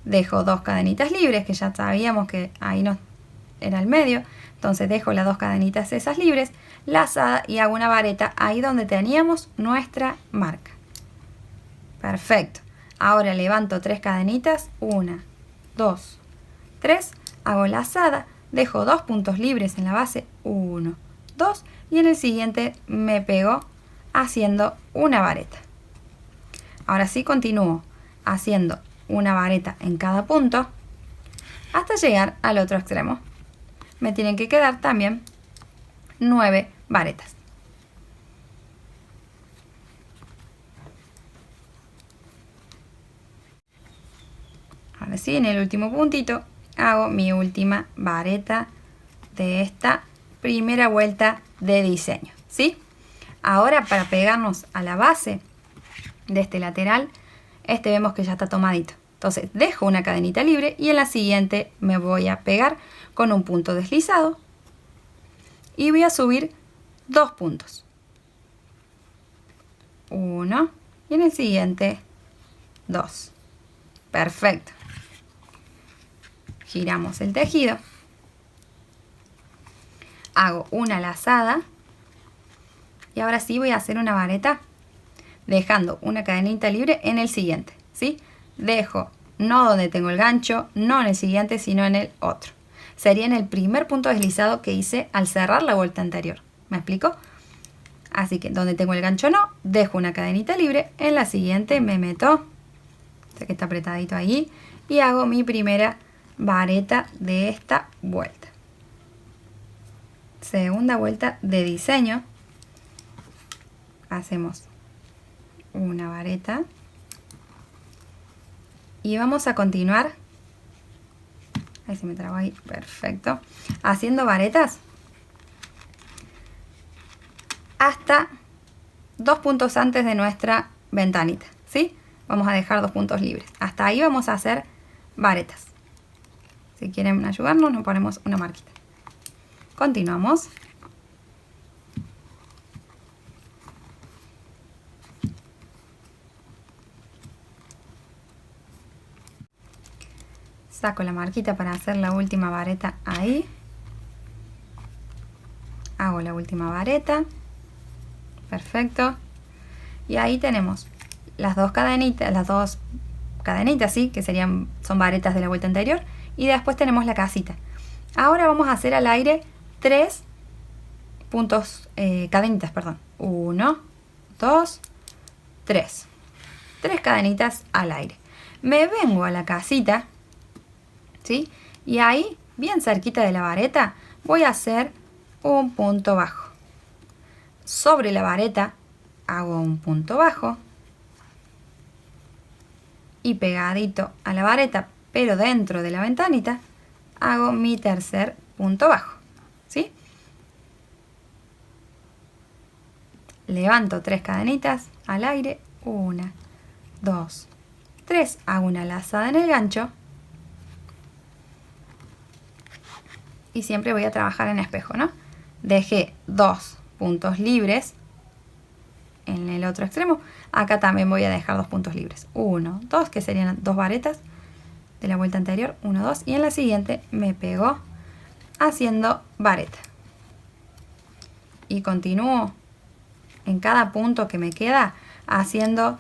Speaker 1: Dejo 2 cadenitas libres, que ya sabíamos que ahí no era el medio. Entonces dejo las 2 cadenitas esas libres, lazada y hago una vareta ahí donde teníamos nuestra marca. Perfecto. Ahora levanto 3 cadenitas, 1, 2, 3, hago lazada, dejo 2 puntos libres en la base, 1, 2 y en el siguiente me pego haciendo una vareta. Ahora sí continúo haciendo una vareta en cada punto hasta llegar al otro extremo. Me tienen que quedar también 9 varetas. Ahora sí, en el último puntito hago mi última vareta de esta primera vuelta de diseño, ¿sí? Ahora para pegarnos a la base de este lateral, vemos que ya está tomadito. Entonces dejo una cadenita libre y en la siguiente me voy a pegar con un punto deslizado y voy a subir 2 puntos. 1 y en el siguiente 2. Perfecto. Giramos el tejido. Hago una lazada y ahora sí voy a hacer una vareta dejando una cadenita libre en el siguiente, ¿sí? Dejo no donde tengo el gancho, no en el siguiente, sino en el otro. Sería en el primer punto deslizado que hice al cerrar la vuelta anterior. ¿Me explico? Así que donde tengo el gancho no, dejo una cadenita libre, en la siguiente me meto, sé que está apretadito ahí, y hago mi primera vareta de esta vuelta. Segunda vuelta de diseño, hacemos una vareta y vamos a continuar, ahí se me trabó ahí, perfecto, haciendo varetas hasta 2 puntos antes de nuestra ventanita, ¿sí? Vamos a dejar 2 puntos libres. Hasta ahí vamos a hacer varetas. Si quieren ayudarnos, nos ponemos una marquita. Continuamos. Saco la marquita para hacer la última vareta ahí. Hago la última vareta. Perfecto. Y ahí tenemos las dos cadenitas, ¿sí? Que son varetas de la vuelta anterior. Y después tenemos la casita. Ahora vamos a hacer al aire 3 puntos, cadenitas, perdón. 1, 2, 3. 3 cadenitas al aire. Me vengo a la casita, ¿sí? Y ahí, bien cerquita de la vareta, voy a hacer un punto bajo. Sobre la vareta hago un punto bajo. Y pegadito a la vareta, pero dentro de la ventanita, hago mi tercer punto bajo, ¿sí? Levanto 3 cadenitas al aire, 1, 2, 3, hago una lazada en el gancho y siempre voy a trabajar en espejo, ¿no? Dejé 2 puntos libres en el otro extremo, acá también voy a dejar 2 puntos libres, 1, 2, que serían 2 varetas de la vuelta anterior, 1, 2, y en la siguiente me pego haciendo vareta y continúo en cada punto que me queda haciendo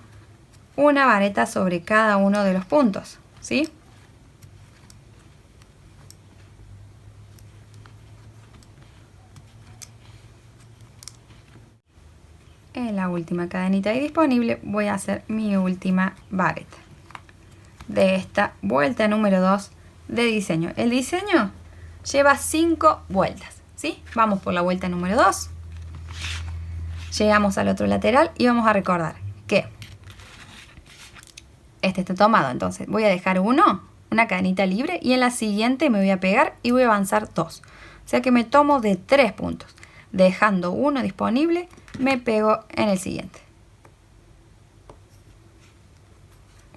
Speaker 1: una vareta sobre cada uno de los puntos, ¿sí? En la última cadenita ahí disponible voy a hacer mi última vareta de esta vuelta número 2 de diseño. El diseño lleva 5 vueltas, ¿sí? Vamos por la vuelta número 2. Llegamos al otro lateral y vamos a recordar que este está tomado, entonces voy a dejar una cadenita libre, y en la siguiente me voy a pegar y voy a avanzar 2. O sea que me tomo de 3 puntos. Dejando 1 disponible, me pego en el siguiente.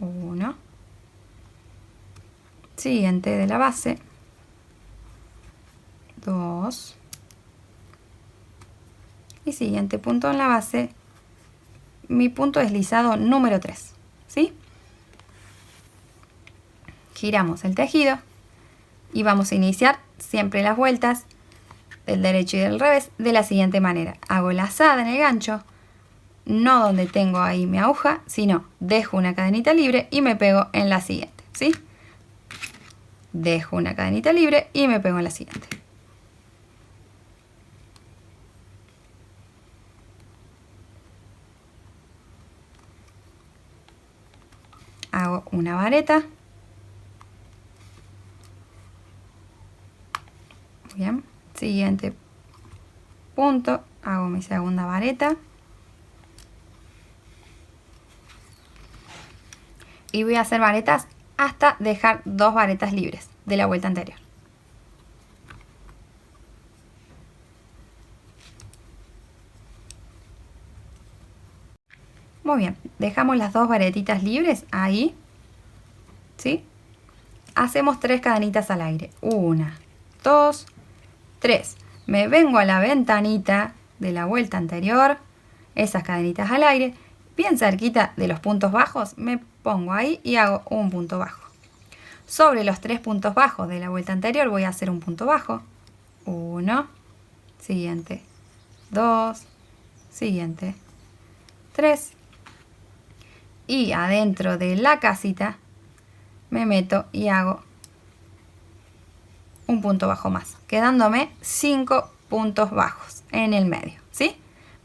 Speaker 1: 1. Siguiente de la base. 2. Y siguiente punto en la base, mi punto deslizado número 3, ¿sí? Giramos el tejido y vamos a iniciar siempre las vueltas del derecho y del revés de la siguiente manera. Hago lazada en el gancho, no donde tengo ahí mi aguja, sino dejo una cadenita libre y me pego en la siguiente, ¿sí? Dejo una cadenita libre y me pego en la siguiente. Hago una vareta. Bien, siguiente punto, hago mi segunda vareta. Y voy a hacer varetas hasta dejar 2 varetas libres de la vuelta anterior. Muy bien, dejamos las 2 varetitas libres ahí, ¿sí? Hacemos 3 cadenitas al aire. 1, 2, 3. Me vengo a la ventanita de la vuelta anterior, esas cadenitas al aire, bien cerquita de los puntos bajos, me pongo ahí y hago un punto bajo. Sobre los 3 puntos bajos de la vuelta anterior voy a hacer un punto bajo. 1, siguiente, 2, siguiente, 3. Y adentro de la casita me meto y hago un punto bajo más, quedándome 5 puntos bajos en el medio, ¿sí?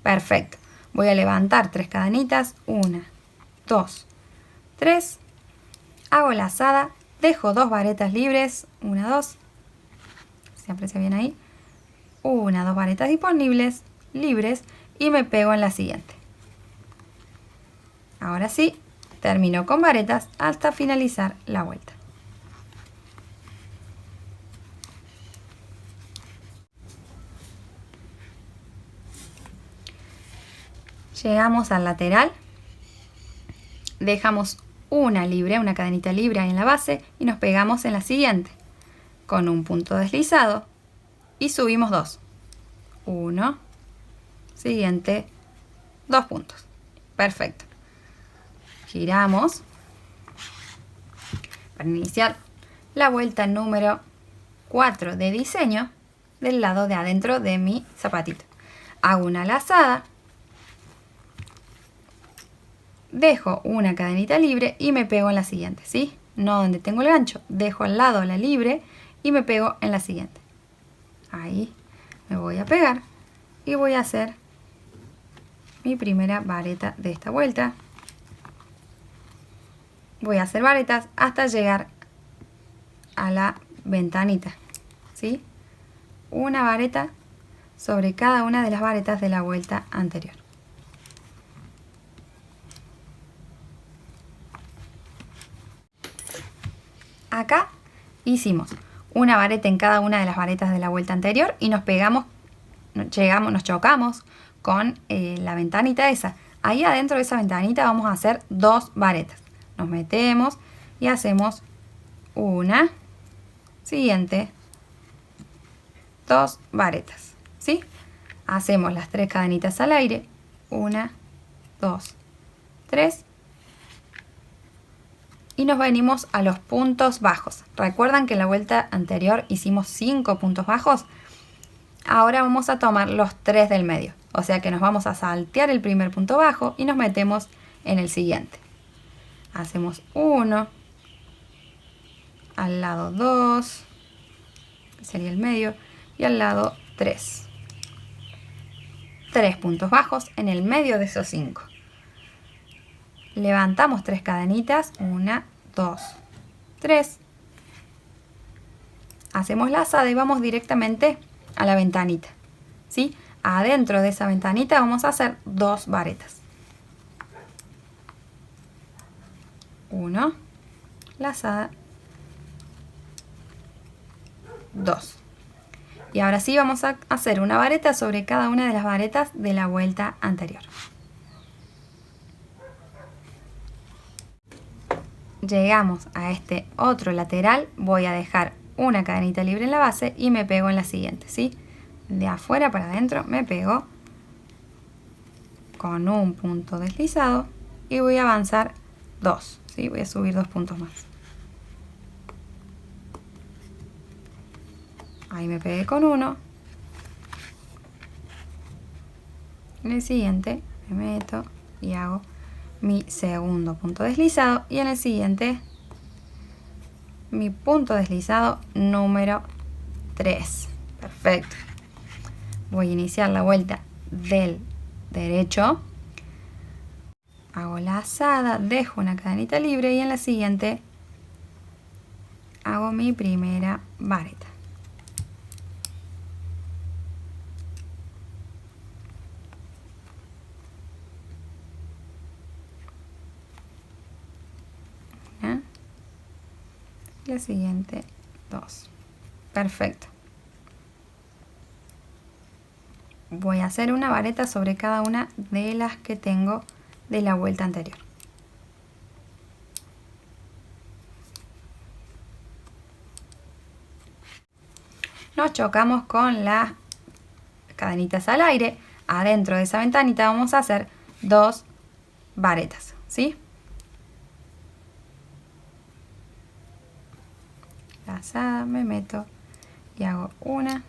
Speaker 1: Perfecto. Voy a levantar 3 cadenitas, 1, 2, 3, hago lazada, dejo 2 varetas libres, 1, 2, se aprecia bien ahí, 1, 2 varetas disponibles, libres, y me pego en la siguiente. Ahora sí, termino con varetas hasta finalizar la vuelta. Llegamos al lateral, dejamos una libre, una cadenita libre ahí en la base y nos pegamos en la siguiente con un punto deslizado y subimos 2. 1, siguiente, 2 puntos. Perfecto. Giramos para iniciar la vuelta número 4 de diseño del lado de adentro de mi zapatito. Hago una lazada, dejo una cadenita libre y me pego en la siguiente, ¿sí? No donde tengo el gancho, dejo al lado la libre y me pego en la siguiente. Ahí me voy a pegar y voy a hacer mi primera vareta de esta vuelta. Voy a hacer varetas hasta llegar a la ventanita, ¿sí? Una vareta sobre cada una de las varetas de la vuelta anterior. Acá hicimos una vareta en cada una de las varetas de la vuelta anterior y nos pegamos, nos chocamos con la ventanita esa. Ahí adentro de esa ventanita vamos a hacer 2 varetas. Nos metemos y hacemos una, siguiente, 2 varetas, ¿sí? Hacemos las 3 cadenitas al aire, 1, 2, 3. Y nos venimos a los puntos bajos. ¿Recuerdan que en la vuelta anterior hicimos 5 puntos bajos? Ahora vamos a tomar los 3 del medio. O sea que nos vamos a saltear el primer punto bajo y nos metemos en el siguiente. Hacemos 1, al lado 2, que sería el medio, y al lado 3. 3 puntos bajos en el medio de esos 5. Levantamos 3 cadenitas, 1, 2, 3. Hacemos lazada y vamos directamente a la ventanita, ¿sí? Adentro de esa ventanita vamos a hacer 2 varetas. 1, lazada, 2. Y ahora sí vamos a hacer una vareta sobre cada una de las varetas de la vuelta anterior. Llegamos a este otro lateral, voy a dejar una cadenita libre en la base y me pego en la siguiente, ¿sí? De afuera para adentro me pego con un punto deslizado y voy a avanzar 2, ¿sí? Voy a subir 2 puntos más. Ahí me pegué con 1. En el siguiente me meto y hago mi segundo punto deslizado y en el siguiente mi punto deslizado número 3. Perfecto. Voy a iniciar la vuelta del derecho, hago lazada, dejo una cadenita libre y en la siguiente hago mi primera vareta. La siguiente 2. Perfecto. Voy a hacer una vareta sobre cada una de las que tengo de la vuelta anterior. Nos chocamos con las cadenitas al aire. Adentro de esa ventanita vamos a hacer 2 varetas, ¿sí? Lazada, me meto y hago una,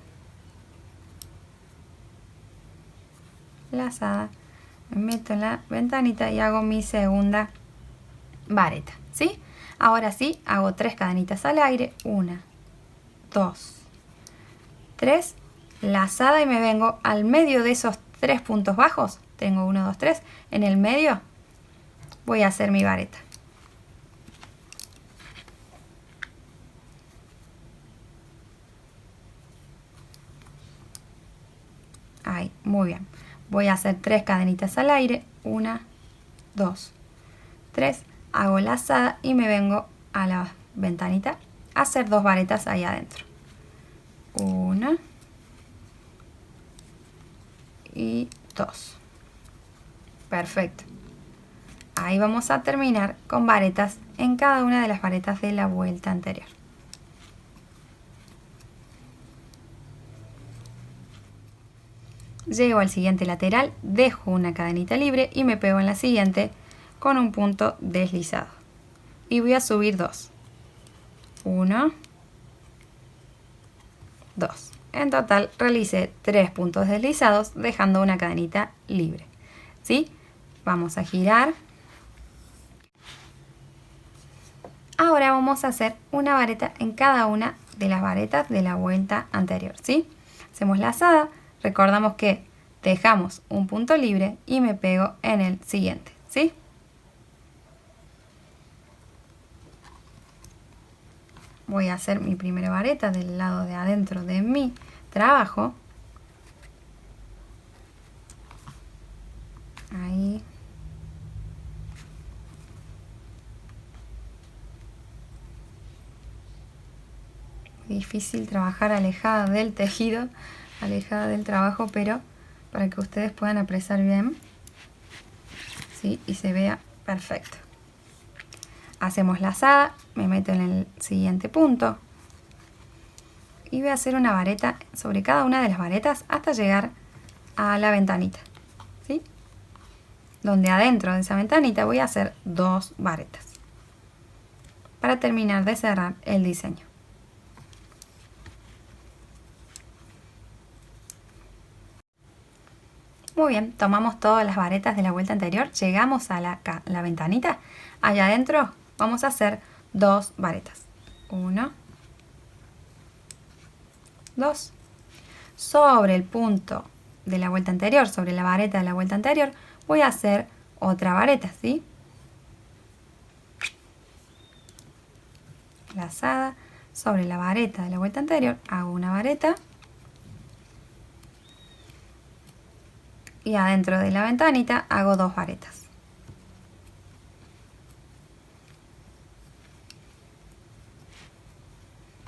Speaker 1: lazada, me meto en la ventanita y hago mi segunda vareta, ¿sí? Ahora sí, hago 3 cadenitas al aire, 1, 2, 3, lazada y me vengo al medio de esos 3 puntos bajos, tengo 1, 2, 3, en el medio voy a hacer mi vareta. Ahí, muy bien. Voy a hacer 3 cadenitas al aire, 1, 2, 3, hago lazada y me vengo a la ventanita a hacer 2 varetas ahí adentro. 1 y 2. Perfecto. Ahí vamos a terminar con varetas en cada una de las varetas de la vuelta anterior. Llego al siguiente lateral, dejo una cadenita libre y me pego en la siguiente con un punto deslizado. Y voy a subir 2. 1, 2. En total realicé 3 puntos deslizados dejando una cadenita libre. ¿Sí? Vamos a girar. Ahora vamos a hacer una vareta en cada una de las varetas de la vuelta anterior. ¿Sí? Hacemos lazada. Recordamos que dejamos un punto libre y me pego en el siguiente. ¿Sí? Voy a hacer mi primera vareta del lado de adentro de mi trabajo. Ahí. Difícil trabajar alejada del tejido, alejada del trabajo, pero para que ustedes puedan apreciar bien, ¿sí? Y se vea perfecto. Hacemos lazada, me meto en el siguiente punto y voy a hacer una vareta sobre cada una de las varetas hasta llegar a la ventanita, ¿sí? Donde adentro de esa ventanita voy a hacer 2 varetas para terminar de cerrar el diseño. Muy bien, tomamos todas las varetas de la vuelta anterior, llegamos a la ventanita, allá adentro vamos a hacer 2 varetas. 1, 2. Sobre el punto de la vuelta anterior, sobre la vareta de la vuelta anterior, voy a hacer otra vareta, ¿sí? Lazada, sobre la vareta de la vuelta anterior, hago una vareta. Y adentro de la ventanita hago 2 varetas.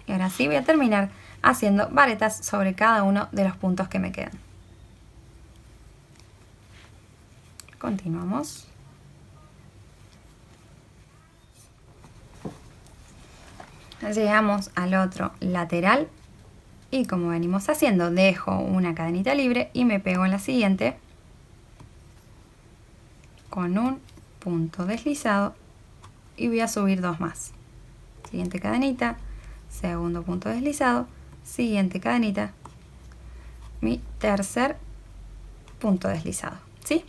Speaker 1: Y ahora sí voy a terminar haciendo varetas sobre cada uno de los puntos que me quedan. Continuamos. Llegamos al otro lateral y como venimos haciendo, dejo una cadenita libre y me pego en la siguiente con un punto deslizado y voy a subir 2 más. Siguiente cadenita, segundo punto deslizado, siguiente cadenita, mi tercer punto deslizado, ¿sí?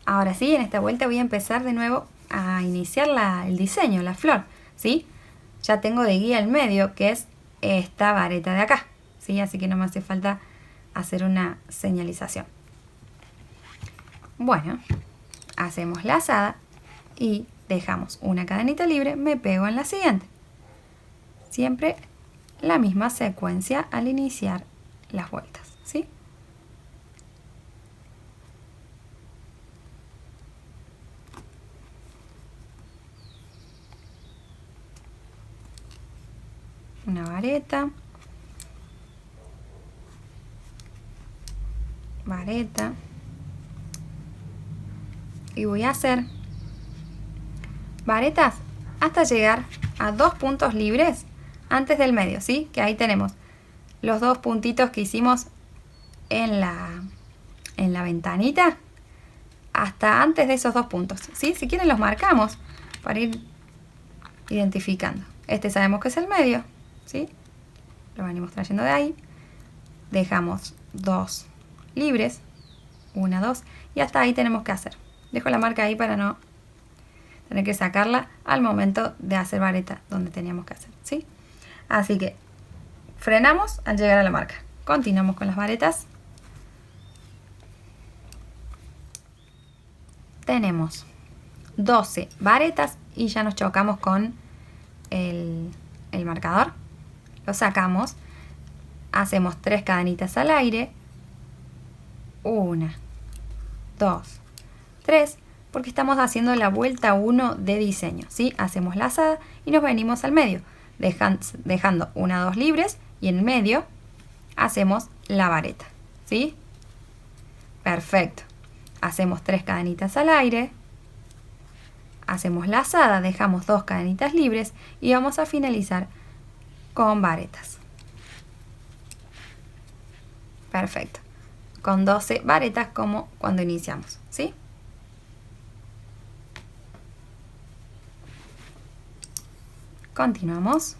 Speaker 1: Ahora sí, en esta vuelta voy a empezar de nuevo a iniciar el diseño, la flor, ¿sí? Ya tengo de guía el medio, que es esta vareta de acá, ¿sí? Así que no me hace falta hacer una señalización. Bueno, hacemos lazada y dejamos una cadenita libre, me pego en la siguiente. Siempre la misma secuencia al iniciar las vueltas, ¿sí? Una vareta, vareta, y voy a hacer varetas hasta llegar a 2 puntos libres antes del medio, ¿sí? Que ahí tenemos los 2 puntitos que hicimos en la ventanita hasta antes de esos 2 puntos, ¿sí? Si quieren los marcamos para ir identificando. Este sabemos que es el medio, ¿sí? Lo venimos trayendo de ahí. Dejamos 2 libres, 1, 2, y hasta ahí tenemos que hacer. Dejo la marca ahí para no tener que sacarla al momento de hacer vareta donde teníamos que hacer, ¿sí? Así que frenamos al llegar a la marca. Continuamos con las varetas. Tenemos 12 varetas y ya nos chocamos con el marcador. Lo sacamos, hacemos 3 cadenitas al aire, 1, 2, 3, porque estamos haciendo la vuelta 1 de diseño, ¿sí? Hacemos lazada y nos venimos al medio, dejando 1, 2 libres y en medio hacemos la vareta, ¿sí? Perfecto. Hacemos 3 cadenitas al aire, hacemos lazada, dejamos 2 cadenitas libres y vamos a finalizar con varetas. Perfecto. Con 12 varetas como cuando iniciamos, ¿sí? Continuamos.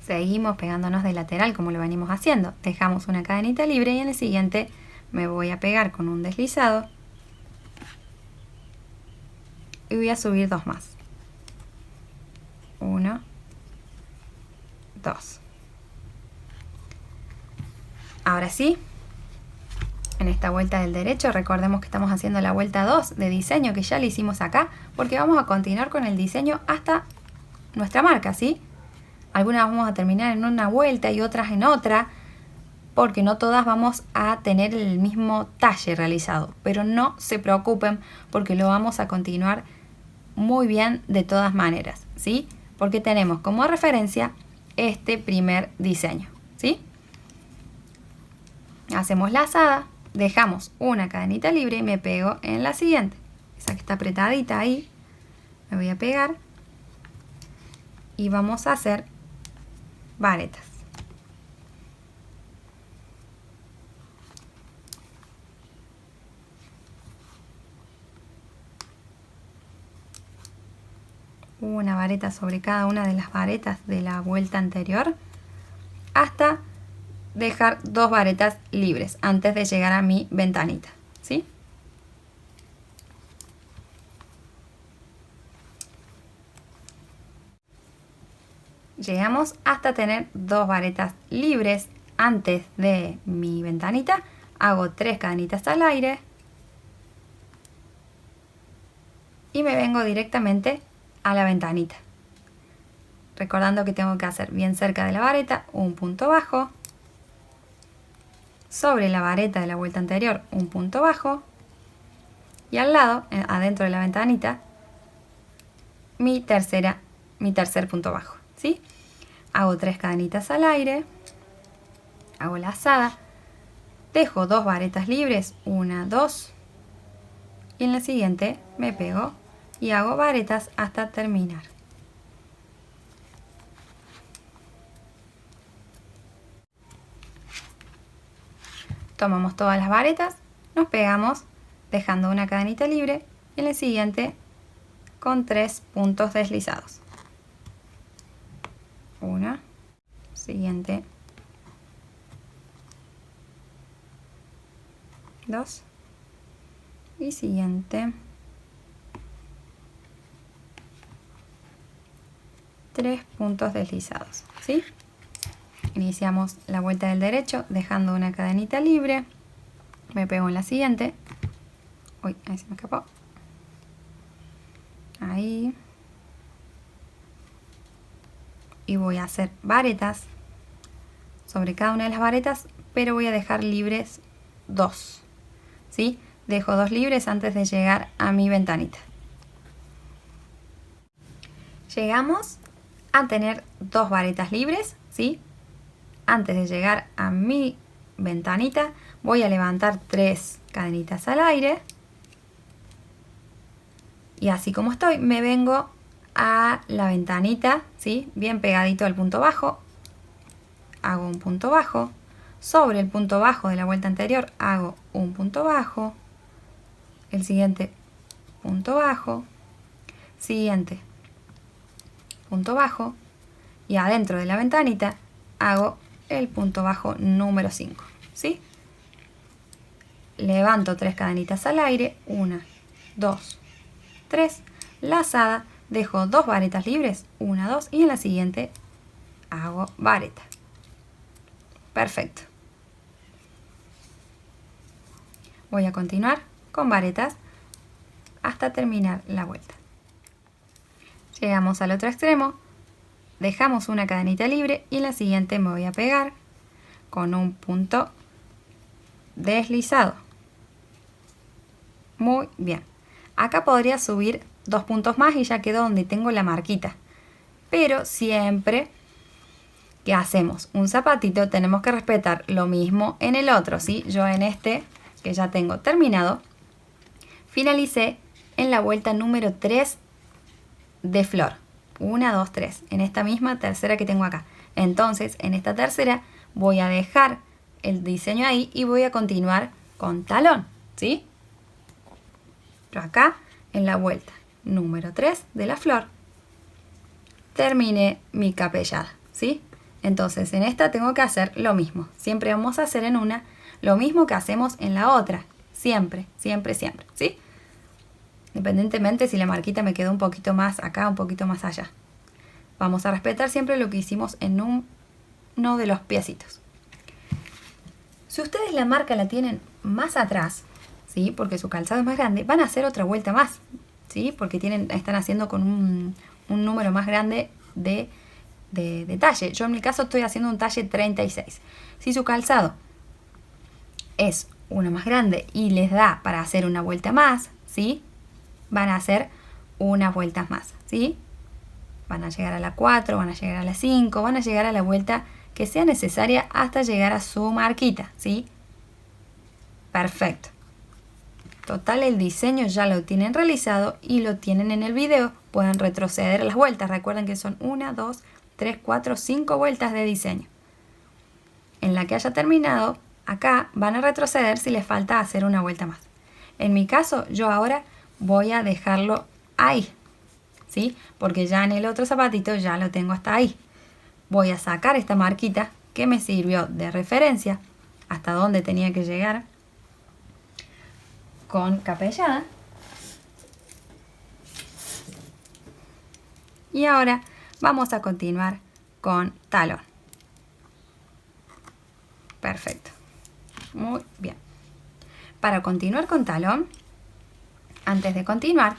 Speaker 1: Seguimos pegándonos de lateral como lo venimos haciendo. Dejamos una cadenita libre y en el siguiente me voy a pegar con un deslizado. Y voy a subir 2 más. 1, 2. Ahora sí, en esta vuelta del derecho, recordemos que estamos haciendo la vuelta 2 de diseño que ya le hicimos acá, porque vamos a continuar con el diseño hasta nuestra marca, ¿sí? Algunas vamos a terminar en una vuelta y otras en otra, porque no todas vamos a tener el mismo talle realizado, pero no se preocupen porque lo vamos a continuar muy bien de todas maneras, ¿sí? Porque tenemos como referencia este primer diseño, ¿sí? Hacemos lazada, dejamos una cadenita libre y me pego en la siguiente. Esa que está apretadita ahí, me voy a pegar y vamos a hacer varetas. Una vareta sobre cada una de las varetas de la vuelta anterior hasta dejar 2 varetas libres antes de llegar a mi ventanita, ¿sí? Llegamos hasta tener 2 varetas libres antes de mi ventanita. Hago 3 cadenitas al aire y me vengo directamente a la ventanita. Recordando que tengo que hacer bien cerca de la vareta un punto bajo, sobre la vareta de la vuelta anterior un punto bajo y al lado, adentro de la ventanita, mi tercer punto bajo, ¿sí? Hago 3 cadenitas al aire, hago lazada, dejo 2 varetas libres, 1, 2 y en la siguiente me pego y hago varetas hasta terminar. Tomamos todas las varetas, nos pegamos dejando una cadenita libre y en el siguiente con 3 puntos deslizados. 1, siguiente, 2 y siguiente, 3 puntos deslizados, ¿sí? Iniciamos la vuelta del derecho dejando una cadenita libre, me pego en la siguiente, uy, ahí se me escapó, ahí, y voy a hacer varetas sobre cada una de las varetas, pero voy a dejar libres 2, ¿sí? Dejo 2 libres antes de llegar a mi ventanita. Llegamos a tener 2 varetas libres, ¿sí? Antes de llegar a mi ventanita voy a levantar 3 cadenitas al aire y así como estoy me vengo a la ventanita, ¿sí? Bien pegadito al punto bajo, hago un punto bajo, sobre el punto bajo de la vuelta anterior hago un punto bajo, el siguiente punto bajo, siguiente punto bajo y adentro de la ventanita hago el punto bajo número 5, ¿sí? Levanto 3 cadenitas al aire, 1, 2, 3, lazada, dejo 2 varetas libres, 1, 2 y en la siguiente hago vareta. Perfecto. Voy a continuar con varetas hasta terminar la vuelta. Llegamos al otro extremo, dejamos una cadenita libre y en la siguiente me voy a pegar con un punto deslizado. Muy bien. Acá podría subir 2 puntos más y ya quedo donde tengo la marquita. Pero siempre que hacemos un zapatito tenemos que respetar lo mismo en el otro, ¿sí? Yo en este, que ya tengo terminado, finalicé en la vuelta número 3 de flor. 1, 2, 3. En esta misma tercera que tengo acá. Entonces, en esta tercera voy a dejar el diseño ahí y voy a continuar con talón, ¿sí? Yo acá, en la vuelta número 3 de la flor, terminé mi capellada, ¿sí? Entonces, en esta tengo que hacer lo mismo. Siempre vamos a hacer en una lo mismo que hacemos en la otra. Siempre, siempre, siempre, ¿sí? Independientemente si la marquita me quedó un poquito más acá, un poquito más allá. Vamos a respetar siempre lo que hicimos en uno de los piecitos. Si ustedes la marca la tienen más atrás, ¿sí? Porque su calzado es más grande, van a hacer otra vuelta más, ¿sí? Porque están haciendo con un número más grande de talle. Yo en mi caso estoy haciendo un talle 36. Si su calzado es uno más grande y les da para hacer una vuelta más, ¿sí? Van a hacer unas vueltas más, ¿sí? Van a llegar a la 4, van a llegar a la 5, van a llegar a la vuelta que sea necesaria hasta llegar a su marquita, ¿sí? Perfecto. Total, el diseño ya lo tienen realizado y lo tienen en el video. Pueden retroceder las vueltas. Recuerden que son 1, 2, 3, 4, 5 vueltas de diseño. En la que haya terminado, acá van a retroceder si les falta hacer una vuelta más. En mi caso, yo ahora voy a dejarlo ahí, ¿sí? Porque ya en el otro zapatito ya lo tengo hasta ahí. Voy a sacar esta marquita que me sirvió de referencia hasta donde tenía que llegar con capellada. Y ahora vamos a continuar con talón. Perfecto. Muy bien. Para continuar con talón, antes de continuar,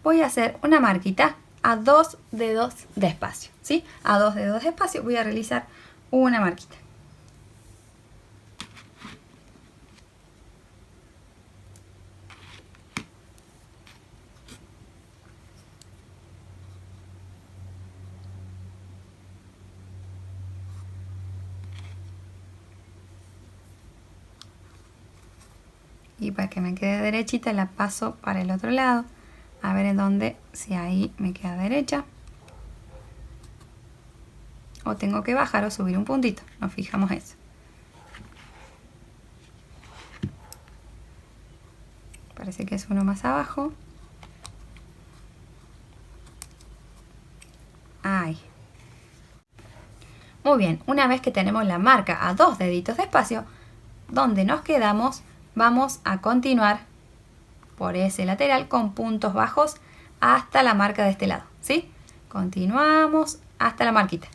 Speaker 1: voy a hacer una marquita a 2 dedos de espacio, ¿sí? A 2 dedos de espacio voy a realizar una marquita. Y para que me quede derechita la paso para el otro lado. A ver en dónde, si ahí me queda derecha. O tengo que bajar o subir un puntito. Nos fijamos eso. Parece que es uno más abajo. Ahí. Muy bien, una vez que tenemos la marca a 2 deditos de espacio, donde nos quedamos, vamos a continuar por ese lateral con puntos bajos hasta la marca de este lado, ¿sí? Continuamos hasta la marquita.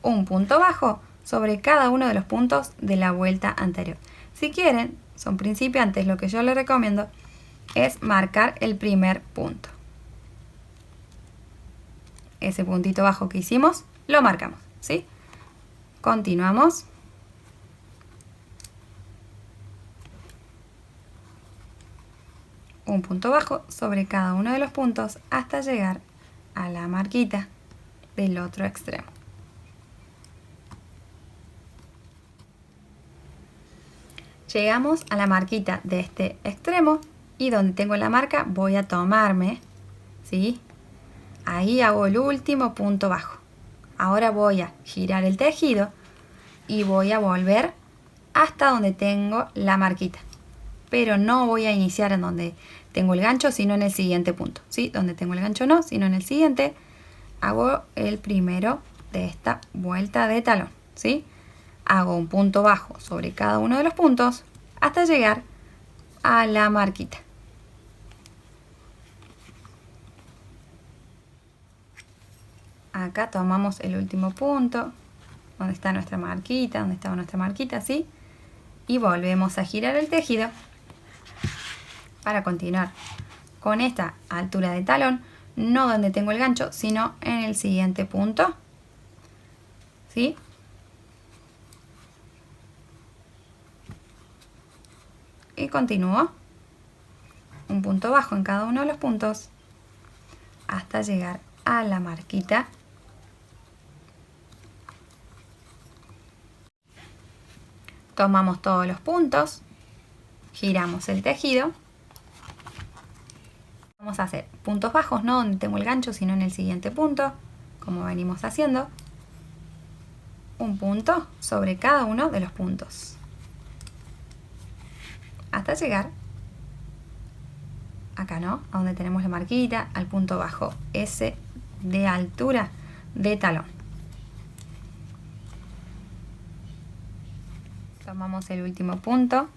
Speaker 1: Un punto bajo sobre cada uno de los puntos de la vuelta anterior. Si quieren, son principiantes, lo que yo les recomiendo es marcar el primer punto. Ese puntito bajo que hicimos, lo marcamos, ¿sí? Continuamos. Un punto bajo sobre cada uno de los puntos hasta llegar a la marquita del otro extremo. Llegamos a la marquita de este extremo y donde tengo la marca voy a tomarme, ¿sí? Ahí hago el último punto bajo. Ahora voy a girar el tejido y voy a volver hasta donde tengo la marquita. Pero no voy a iniciar en donde tengo el gancho, sino en el siguiente punto, ¿sí? Donde tengo el gancho no, sino en el siguiente. Hago el primero de esta vuelta de talón, ¿sí? Hago un punto bajo sobre cada uno de los puntos hasta llegar a la marquita. Acá tomamos el último punto, donde está nuestra marquita, donde estaba nuestra marquita, ¿sí? Y volvemos a girar el tejido para continuar con esta altura de talón, no donde tengo el gancho, sino en el siguiente punto, ¿sí? Y continúo un punto bajo en cada uno de los puntos hasta llegar a la marquita. Tomamos todos los puntos, giramos el tejido. Vamos a hacer puntos bajos, no donde tengo el gancho, sino en el siguiente punto, como venimos haciendo. Un punto sobre cada uno de los puntos hasta llegar acá, ¿no? A donde tenemos la marquita, al punto bajo, ese de altura de talón. Tomamos el último punto,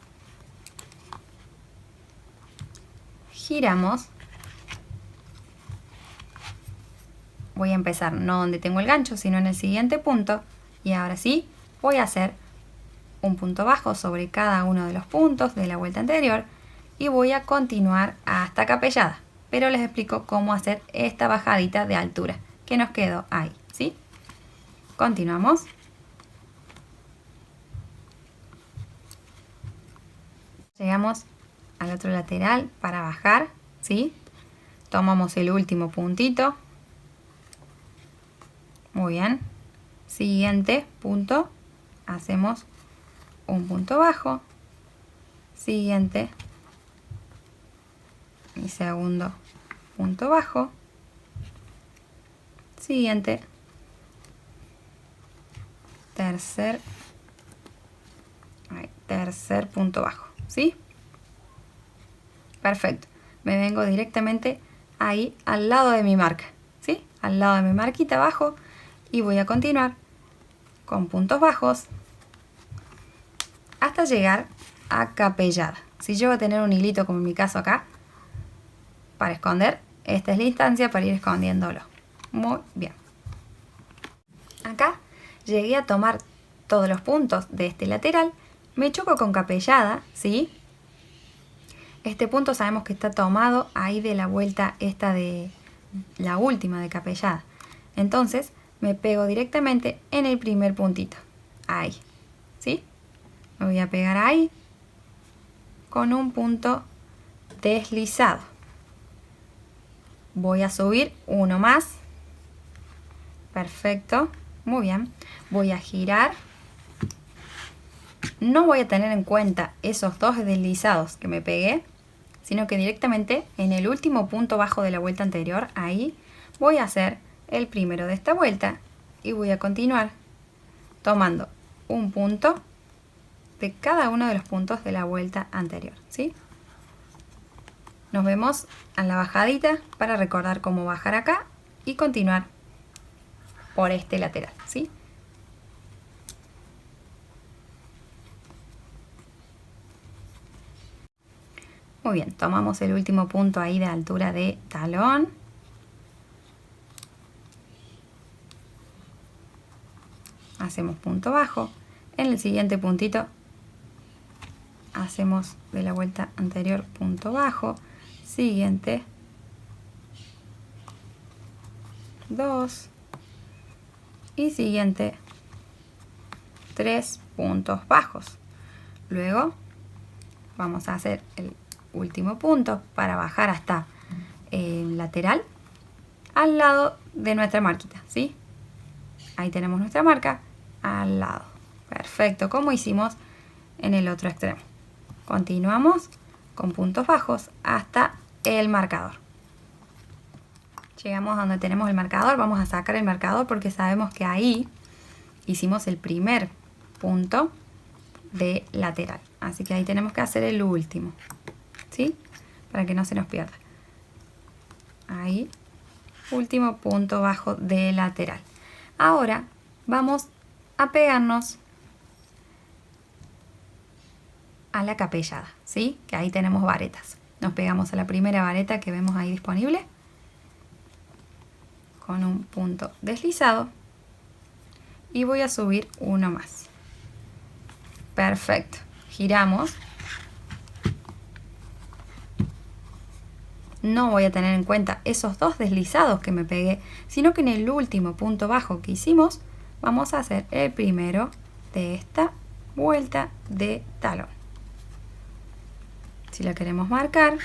Speaker 1: giramos. Voy a empezar no donde tengo el gancho, sino en el siguiente punto. Y ahora sí, voy a hacer un punto bajo sobre cada uno de los puntos de la vuelta anterior. Y voy a continuar hasta capellada. Pero les explico cómo hacer esta bajadita de altura que nos quedó ahí, ¿sí? Continuamos. Llegamos al otro lateral para bajar, ¿sí? Tomamos el último puntito. Muy bien. Siguiente punto. Hacemos un punto bajo. Siguiente. Y segundo punto bajo. Siguiente. Tercer punto bajo, ¿sí? Perfecto. Me vengo directamente ahí al lado de mi marca, ¿sí? Al lado de mi marquita abajo. Y voy a continuar con puntos bajos hasta llegar a capellada. Si yo voy a tener un hilito, como en mi caso acá, para esconder, esta es la instancia para ir escondiéndolo. Muy bien. Acá llegué a tomar todos los puntos de este lateral. Me choco con capellada, ¿sí? Este punto sabemos que está tomado ahí de la vuelta esta de la última de capellada. Entonces me pego directamente en el primer puntito. Ahí, ¿sí? Me voy a pegar ahí con un punto deslizado. Voy a subir uno más. Perfecto, muy bien. Voy a girar. No voy a tener en cuenta esos dos deslizados que me pegué, sino que directamente en el último punto bajo de la vuelta anterior, ahí voy a hacer el primero de esta vuelta y voy a continuar tomando un punto de cada uno de los puntos de la vuelta anterior, ¿sí? Nos vemos en la bajadita para recordar cómo bajar acá y continuar por este lateral, ¿sí? Muy bien, tomamos el último punto ahí de altura de talón. Hacemos punto bajo. En el siguiente puntito hacemos de la vuelta anterior punto bajo. Siguiente. 2. Y siguiente. 3 puntos bajos. Luego vamos a hacer el último punto para bajar hasta el lateral al lado de nuestra marquita, ¿sí? Ahí tenemos nuestra marca al lado. Perfecto, como hicimos en el otro extremo. Continuamos con puntos bajos hasta el marcador. Llegamos a donde tenemos el marcador. Vamos a sacar el marcador porque sabemos que ahí hicimos el primer punto de lateral. Así que ahí tenemos que hacer el último, ¿sí? para que no se nos pierda. Ahí, último punto bajo de lateral. Ahora vamos a pegarnos a la capellada, ¿sí? Que ahí tenemos varetas. Nos pegamos a la primera vareta que vemos ahí disponible con un punto deslizado y voy a subir uno más. Perfecto. Giramos. No voy a tener en cuenta esos dos deslizados que me pegué, sino que en el último punto bajo que hicimos vamos a hacer el primero de esta vuelta de talón. Si la queremos marcar,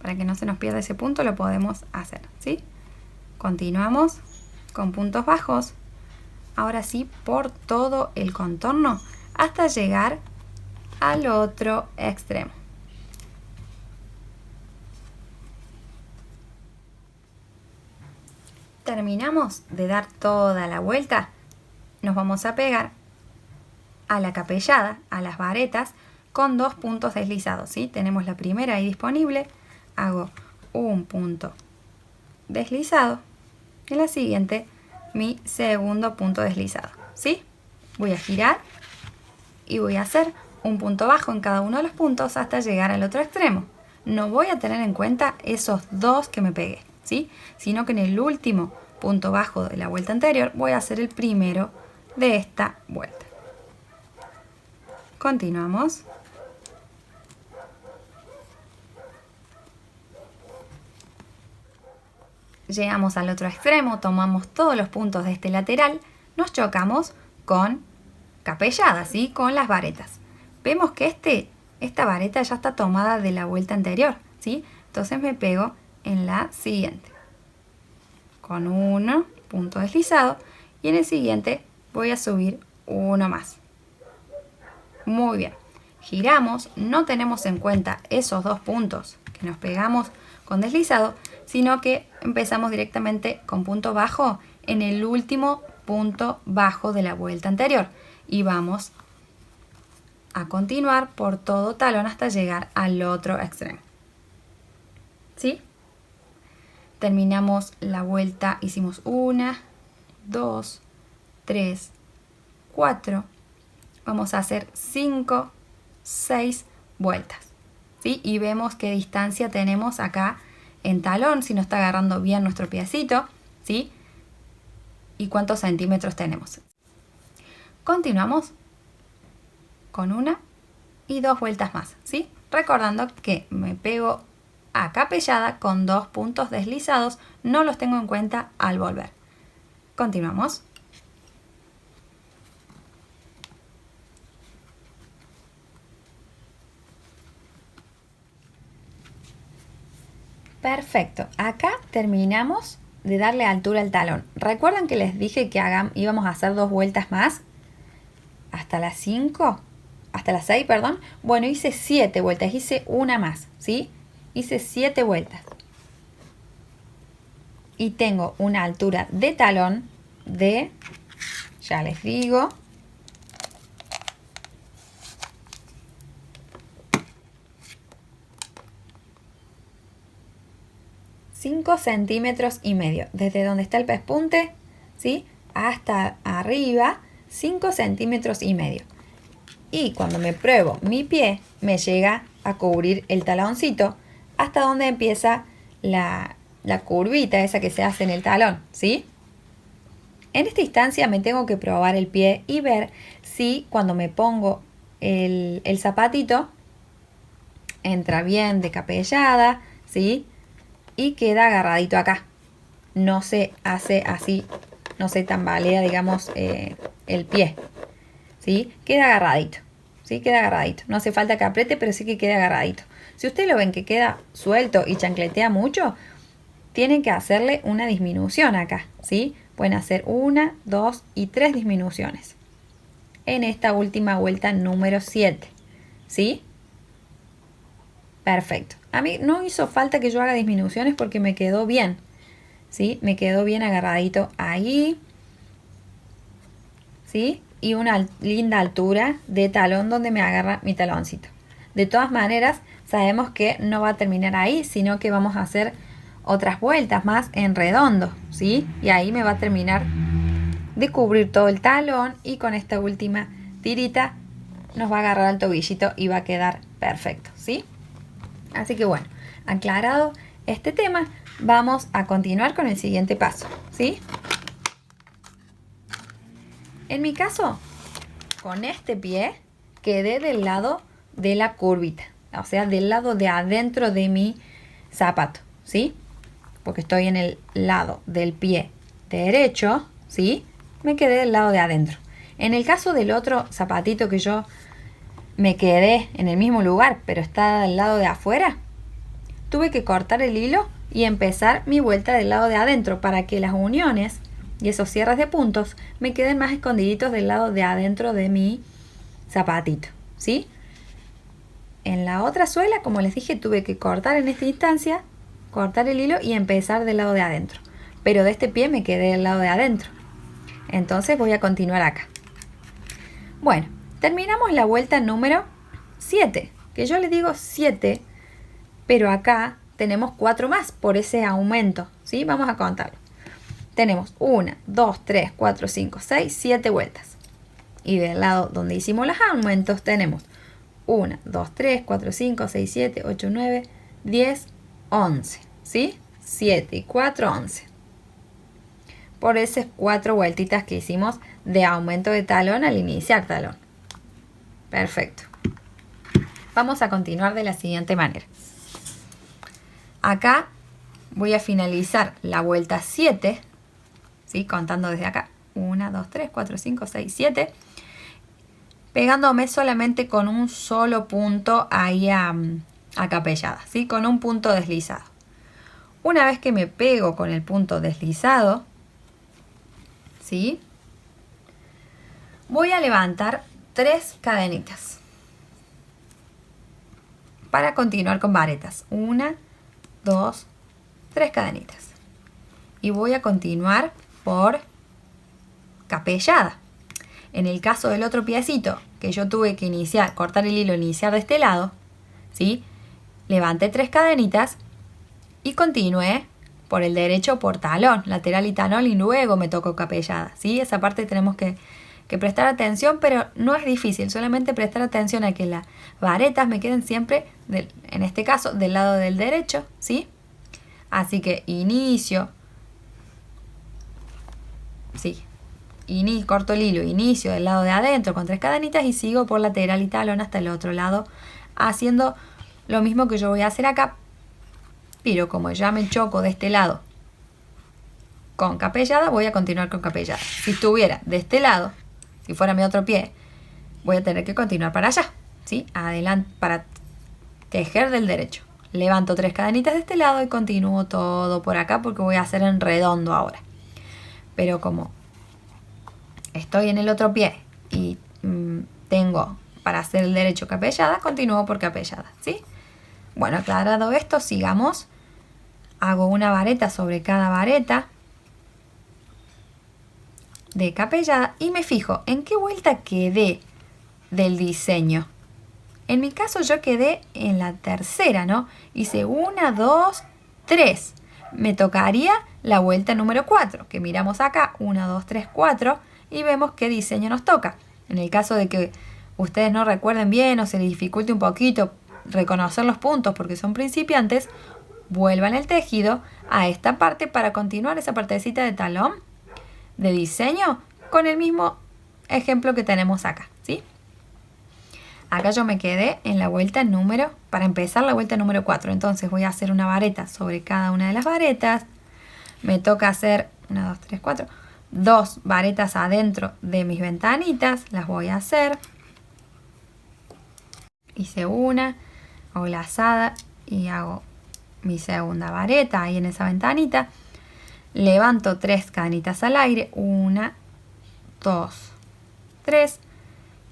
Speaker 1: para que no se nos pierda ese punto, lo podemos hacer, ¿sí? Continuamos con puntos bajos, ahora sí por todo el contorno hasta llegar al otro extremo. Terminamos de dar toda la vuelta, nos vamos a pegar a la capellada, a las varetas, con dos puntos deslizados, ¿sí? Tenemos la primera ahí disponible, hago un punto deslizado, en la siguiente mi segundo punto deslizado, ¿sí? Voy a girar y voy a hacer un punto bajo en cada uno de los puntos hasta llegar al otro extremo. No voy a tener en cuenta esos dos que me pegué, ¿sí? Sino que en el último punto bajo de la vuelta anterior voy a hacer el primero de esta vuelta. Continuamos. Llegamos al otro extremo, tomamos todos los puntos de este lateral, nos chocamos con capellada, ¿sí? Con las varetas. Vemos que esta vareta ya está tomada de la vuelta anterior, ¿sí? Entonces me pego en la siguiente. Con un punto deslizado y en el siguiente voy a subir uno más. Muy bien. Giramos, no tenemos en cuenta esos dos puntos que nos pegamos con deslizado, sino que empezamos directamente con punto bajo en el último punto bajo de la vuelta anterior y vamos a continuar por todo talón hasta llegar al otro extremo, ¿sí? Terminamos la vuelta, hicimos 1, 2, 3, 4, vamos a hacer 5, 6 vueltas, ¿sí? Y vemos qué distancia tenemos acá en talón, si nos está agarrando bien nuestro piecito, ¿sí? Y cuántos centímetros tenemos. Continuamos con 1 y 2 vueltas más, ¿sí? Recordando que me pego a capellada con 2 puntos deslizados, no los tengo en cuenta al volver. Continuamos. Perfecto, acá terminamos de darle altura al talón. ¿Recuerdan que les dije que íbamos a hacer 2 vueltas más? Hasta las 5, hasta las 6, perdón. Bueno, hice 7 vueltas, hice una más, ¿sí? Hice 7 vueltas. Y tengo una altura de talón de, ya les digo, 5 centímetros y medio, desde donde está el pespunte, ¿sí? Hasta arriba, 5 centímetros y medio. Y cuando me pruebo mi pie, me llega a cubrir el taloncito hasta donde empieza la curvita esa que se hace en el talón, ¿sí? En esta instancia me tengo que probar el pie y ver si cuando me pongo el zapatito entra bien de capellada, ¿sí? Y queda agarradito acá. No se hace así, no se tambalea, digamos, el pie, ¿sí? Queda agarradito, ¿sí? Queda agarradito. No hace falta que apriete, pero sí que quede agarradito. Si ustedes lo ven que queda suelto y chancletea mucho, tienen que hacerle una disminución acá, ¿sí? Pueden hacer 1, 2 y 3 disminuciones en esta última vuelta número 7, ¿sí? Perfecto. A mí no hizo falta que yo haga disminuciones porque me quedó bien, ¿sí? Me quedó bien agarradito ahí, ¿sí? Y una linda altura de talón donde me agarra mi taloncito. De todas maneras, sabemos que no va a terminar ahí, sino que vamos a hacer otras vueltas más en redondo, ¿sí? Y ahí me va a terminar de cubrir todo el talón y con esta última tirita nos va a agarrar al tobillito y va a quedar perfecto, ¿sí? Así que bueno, aclarado este tema, vamos a continuar con el siguiente paso, ¿sí? En mi caso, con este pie quedé del lado de la curvita, o sea, del lado de adentro de mi zapato, ¿sí? Porque estoy en el lado del pie derecho, ¿sí? Me quedé del lado de adentro. En el caso del otro zapatito que yo me quedé en el mismo lugar, pero está del lado de afuera, tuve que cortar el hilo y empezar mi vuelta del lado de adentro para que las uniones y esos cierres de puntos me queden más escondiditos del lado de adentro de mi zapatito, ¿sí? En la otra suela, como les dije, tuve que cortar en esta instancia, cortar el hilo y empezar del lado de adentro. Pero de este pie me quedé del lado de adentro. Entonces voy a continuar acá. Bueno, terminamos la vuelta número 7, que yo le digo 7, pero acá tenemos 4 más por ese aumento, ¿sí? Vamos a contarlo. Tenemos 1, 2, 3, 4, 5, 6, 7 vueltas. Y del lado donde hicimos los aumentos tenemos 1, 2, 3, 4, 5, 6, 7, 8, 9, 10, 11, ¿sí? 7 y 4, 11. Por esas 4 vueltitas que hicimos de aumento de talón al iniciar talón. Perfecto. Vamos a continuar de la siguiente manera. Acá voy a finalizar la vuelta 7, ¿sí? Contando desde acá. 1, 2, 3, 4, 5, 6, 7. Pegándome solamente con un solo punto ahí acapellada, ¿sí? Con un punto deslizado. Una vez que me pego con el punto deslizado, ¿sí? Voy a levantar 3 cadenitas para continuar con varetas. 1, 2, 3 cadenitas. Y voy a continuar por capellada. En el caso del otro piecito, que yo tuve que iniciar, cortar el hilo, iniciar de este lado, ¿sí? Levanté 3 cadenitas y continué por el derecho por talón, lateral y talón, y luego me tocó capellada, ¿sí? Esa parte tenemos que prestar atención, pero no es difícil, solamente prestar atención a que las varetas me queden siempre, en este caso, del lado del derecho, ¿sí? Así que inicio, sí, corto el hilo, inicio del lado de adentro con 3 cadenitas y sigo por lateral y talón hasta el otro lado, haciendo lo mismo que yo voy a hacer acá, pero como ya me choco de este lado con capellada, voy a continuar con capellada. Si estuviera de este lado, si fuera mi otro pie, voy a tener que continuar para allá, ¿sí? Adelante, para tejer del derecho. Levanto 3 cadenitas de este lado y continúo todo por acá porque voy a hacer en redondo ahora. Pero como estoy en el otro pie y tengo para hacer el derecho capellada, continúo por capellada, ¿sí? Bueno, aclarado esto, sigamos. Hago una vareta sobre cada vareta de capellada y me fijo en qué vuelta quedé del diseño. En mi caso yo quedé en la tercera, ¿no? Hice 1, 2, 3. Me tocaría la vuelta número 4, que miramos acá, 1, 2, 3, 4, y vemos qué diseño nos toca. En el caso de que ustedes no recuerden bien o se les dificulte un poquito reconocer los puntos porque son principiantes, vuelvan el tejido a esta parte para continuar esa partecita de talón de diseño con el mismo ejemplo que tenemos acá, ¿sí? Acá yo me quedé en la vuelta número, para empezar la vuelta número 4, entonces voy a hacer una vareta sobre cada una de las varetas, me toca hacer 1, 2, 3, 4, 2 varetas adentro de mis ventanitas, las voy a hacer, hice una, hago lazada y hago mi segunda vareta ahí en esa ventanita, levanto 3 cadenitas al aire, 1, 2, 3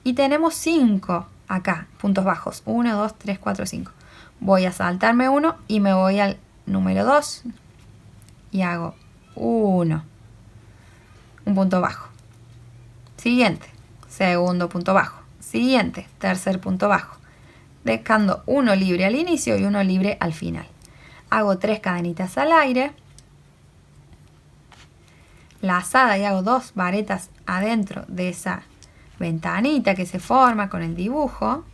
Speaker 1: y tenemos 5 acá, puntos bajos, 1, 2, 3, 4, 5. Voy a saltarme uno y me voy al número 2 y hago 1, un punto bajo. Siguiente, segundo punto bajo. Siguiente, tercer punto bajo. dejando uno libre al inicio y uno libre al final. Hago 3 cadenitas al aire, lazada y hago 2 varetas adentro de esa ventanita que se forma con el dibujo.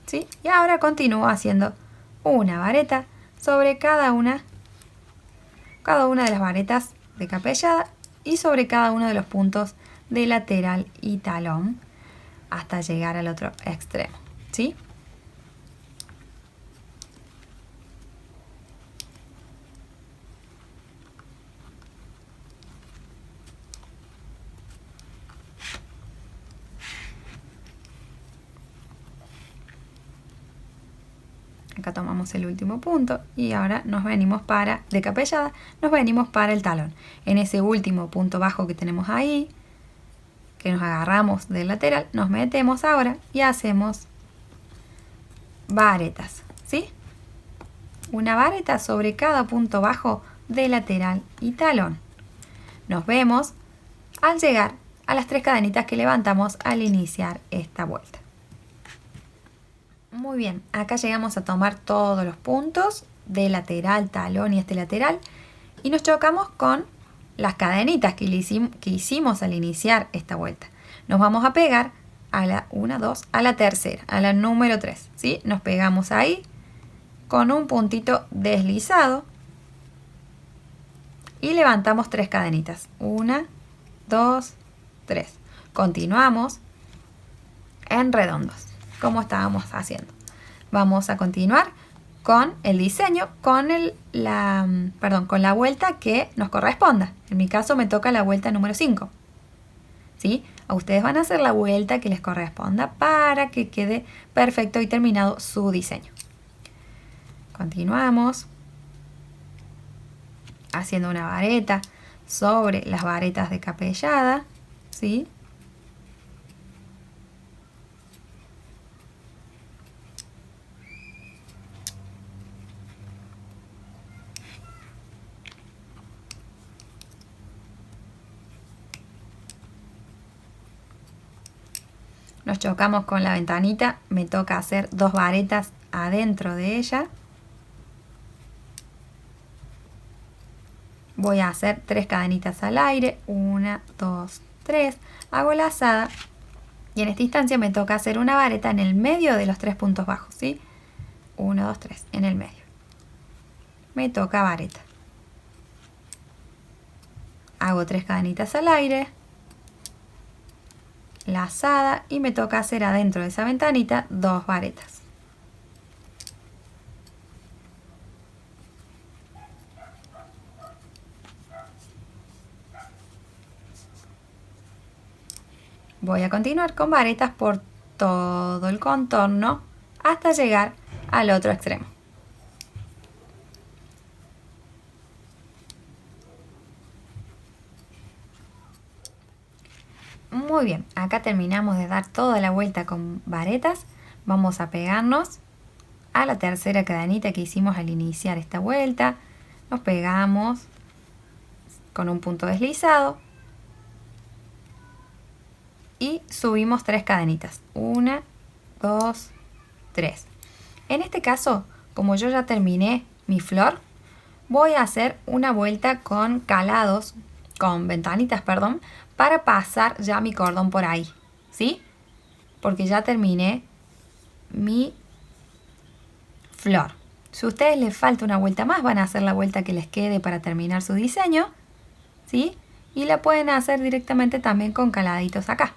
Speaker 1: ¿Sí? Y ahora continúo haciendo una vareta sobre cada una de las varetas de capellada y sobre cada uno de los puntos de lateral y talón hasta llegar al otro extremo. ¿Sí? Acá tomamos el último punto y ahora nos venimos de capellada, nos venimos para el talón. En ese último punto bajo que tenemos ahí, que nos agarramos del lateral, nos metemos ahora y hacemos varetas, ¿sí? Una vareta sobre cada punto bajo de lateral y talón. Nos vemos al llegar a las 3 cadenitas que levantamos al iniciar esta vuelta. Muy bien, acá llegamos a tomar todos los puntos de lateral, talón y este lateral y nos chocamos con las cadenitas que hicimos al iniciar esta vuelta. Nos vamos a pegar a la 1, 2, a la tercera, a la número 3, ¿sí? Nos pegamos ahí con un puntito deslizado y levantamos 3 cadenitas. 1, 2, 3. Continuamos en redondos, como estábamos haciendo. Vamos a continuar con el diseño, con la vuelta que nos corresponda. En mi caso me toca la vuelta número 5. ¿Sí? A ustedes van a hacer la vuelta que les corresponda para que quede perfecto y terminado su diseño. Continuamos haciendo una vareta sobre las varetas de capellada, ¿sí? Nos chocamos con la ventanita, me toca hacer 2 varetas adentro de ella. Voy a hacer 3 cadenitas al aire, 1, 2, 3, hago lazada y en esta instancia me toca hacer una vareta en el medio de los 3 puntos bajos, ¿sí? 1, 2, 3, en el medio. Me toca vareta. Hago 3 cadenitas al aire, lazada y me toca hacer adentro de esa ventanita 2 varetas. Voy a continuar con varetas por todo el contorno hasta llegar al otro extremo. Muy bien, acá terminamos de dar toda la vuelta con varetas. Vamos a pegarnos a la tercera cadenita que hicimos al iniciar esta vuelta. Nos pegamos con un punto deslizado y subimos 3 cadenitas. 1, 2, 3. En este caso, como yo ya terminé mi flor, voy a hacer una vuelta con calados, con ventanitas, perdón, para pasar ya mi cordón por ahí, ¿sí? Porque ya terminé mi flor. Si a ustedes les falta una vuelta más, van a hacer la vuelta que les quede para terminar su diseño, ¿sí? Y la pueden hacer directamente también con caladitos acá.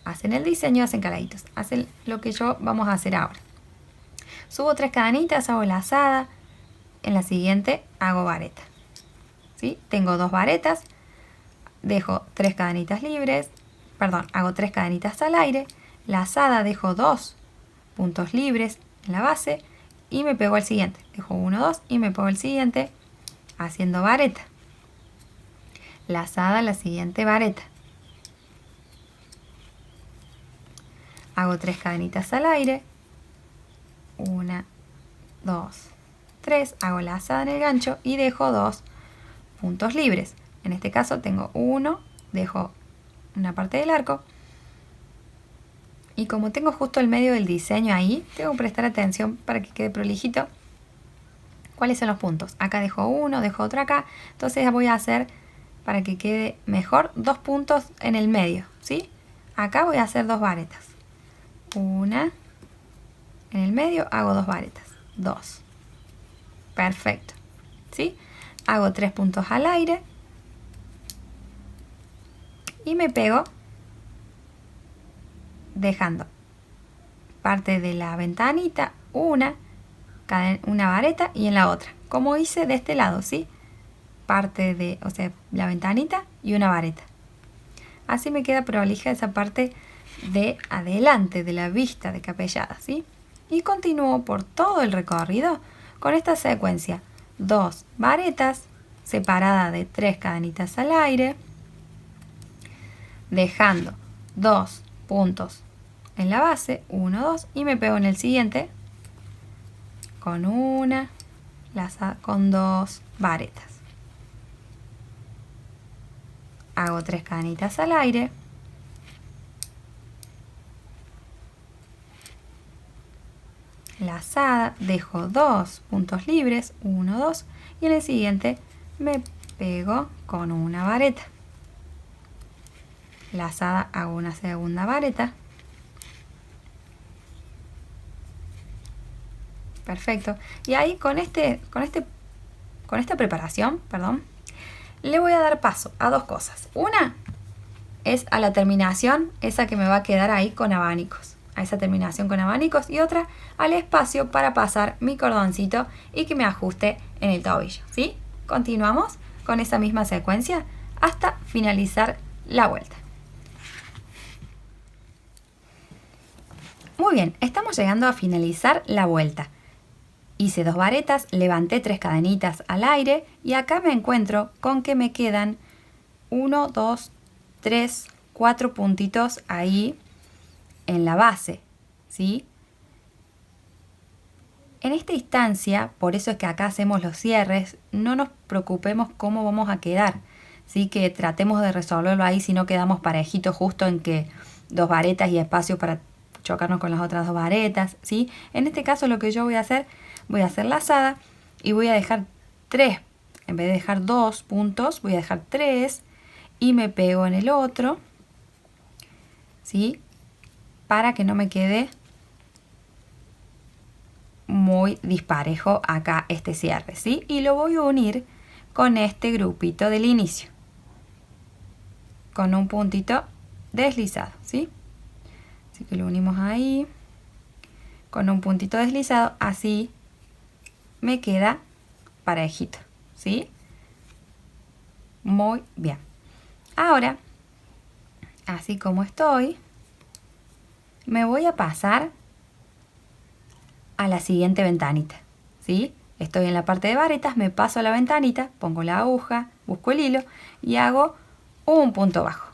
Speaker 1: Hacen el diseño, hacen caladitos. Hacen lo que vamos a hacer ahora. Subo 3 cadenitas, hago lazada. En la siguiente hago vareta. ¿Sí? Tengo 2 varetas. Dejo 3 cadenitas libres. Perdón, hago 3 cadenitas al aire. Lazada, dejo 2 puntos libres en la base. Y me pego al siguiente. Dejo 1, 2 y me pego al siguiente haciendo vareta. Lazada, la siguiente vareta. Hago 3 cadenitas al aire. 1, 2, 3. Hago lazada en el gancho y dejo 2 puntos libres. En este caso tengo 1, dejo una parte del arco Y como tengo justo el medio del diseño ahí, tengo que prestar atención para que quede prolijito. ¿Cuáles son los puntos? Acá dejo uno, dejo otro acá. Entonces voy a hacer, para que quede mejor, 2 puntos en el medio, ¿sí? Acá voy a hacer 2 varetas. Una. En el medio hago 2 varetas. 2. Perfecto. ¿Sí? Hago 3 puntos al aire. Y me pego dejando parte de la ventanita, una vareta y en la otra. Como hice de este lado, ¿sí? Parte de, o sea, la ventanita y una vareta. Así me queda prolija esa parte de adelante de la vista de capellada, ¿sí? Y continúo por todo el recorrido con esta secuencia. 2 varetas separadas de 3 cadenitas al aire, dejando 2 puntos en la base, 1, 2, y me pego en el siguiente con una, con 2 varetas. Hago 3 cadenitas al aire, lazada, dejo 2 puntos libres, 1, 2, y en el siguiente me pego con una vareta. Lazada, hago una segunda vareta. Perfecto. Y ahí con esta preparación, perdón, le voy a dar paso a 2 cosas. Una es a la terminación, esa que me va a quedar ahí con abanicos. A esa terminación con abanicos, y otra al espacio para pasar mi cordoncito y que me ajuste en el tobillo, ¿sí? Continuamos con esa misma secuencia hasta finalizar la vuelta. Muy bien, estamos llegando a finalizar la vuelta. Hice 2 varetas, levanté 3 cadenitas al aire y acá me encuentro con que me quedan 1, 2, 3, 4 puntitos ahí en la base, ¿sí? En esta instancia, por eso es que acá hacemos los cierres, no nos preocupemos cómo vamos a quedar, ¿sí? Que tratemos de resolverlo ahí si no quedamos parejitos justo en que 2 varetas y espacio para chocarnos con las otras 2 varetas, ¿sí? En este caso lo que yo voy a hacer lazada y voy a dejar 3, en vez de dejar 2 puntos, voy a dejar 3 y me pego en el otro, ¿sí? Para que no me quede muy disparejo acá este cierre, ¿sí? Y lo voy a unir con este grupito del inicio, con un puntito deslizado, ¿sí? Así que lo unimos ahí, con un puntito deslizado, así me queda parejito, ¿sí? Muy bien. Ahora, así como estoy, me voy a pasar a la siguiente ventanita, ¿sí? Estoy en la parte de varetas, me paso a la ventanita, pongo la aguja, busco el hilo y hago un punto bajo.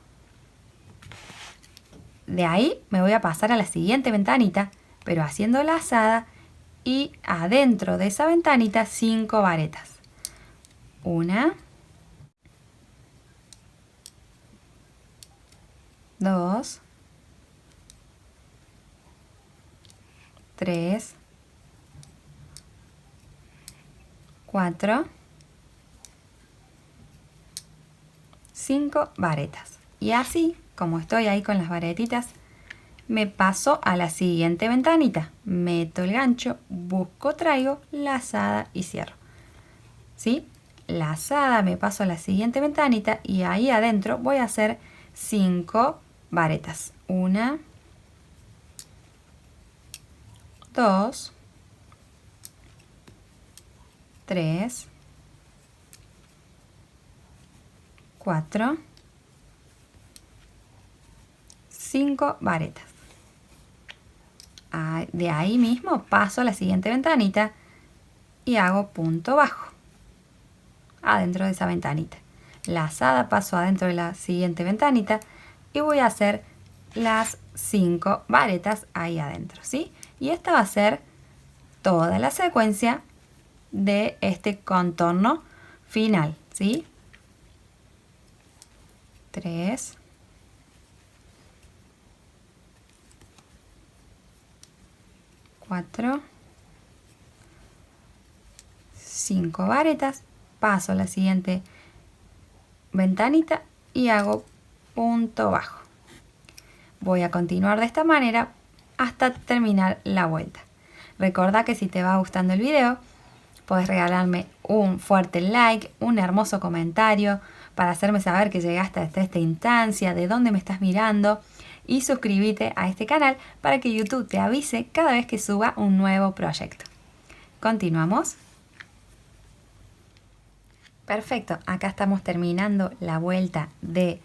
Speaker 1: De ahí me voy a pasar a la siguiente ventanita, pero haciendo lazada y adentro de esa ventanita 5 varetas. 1, 2, 3, 4, 5 varetas. Y así, como estoy ahí con las varetitas, me paso a la siguiente ventanita. Meto el gancho, busco, traigo, lazada y cierro. ¿Sí? Lazada, me paso a la siguiente ventanita y ahí adentro voy a hacer 5 varetas. 1, 2, 3, 4, 5 varetas. De ahí mismo paso a la siguiente ventanita y hago punto bajo adentro de esa ventanita. Lazada, paso adentro de la siguiente ventanita y voy a hacer las 5 varetas ahí adentro, ¿sí? Y esta va a ser toda la secuencia de este contorno final, ¿sí? 3, 4, 5 varetas, paso a la siguiente ventanita y hago punto bajo. Voy a continuar de esta manera hasta terminar la vuelta. Recordá que si te va gustando el video, puedes regalarme un fuerte like, un hermoso comentario para hacerme saber que llegaste hasta esta instancia, de dónde me estás mirando, y suscríbete a este canal para que YouTube te avise cada vez que suba un nuevo proyecto. Continuamos. Perfecto, acá estamos terminando la vuelta de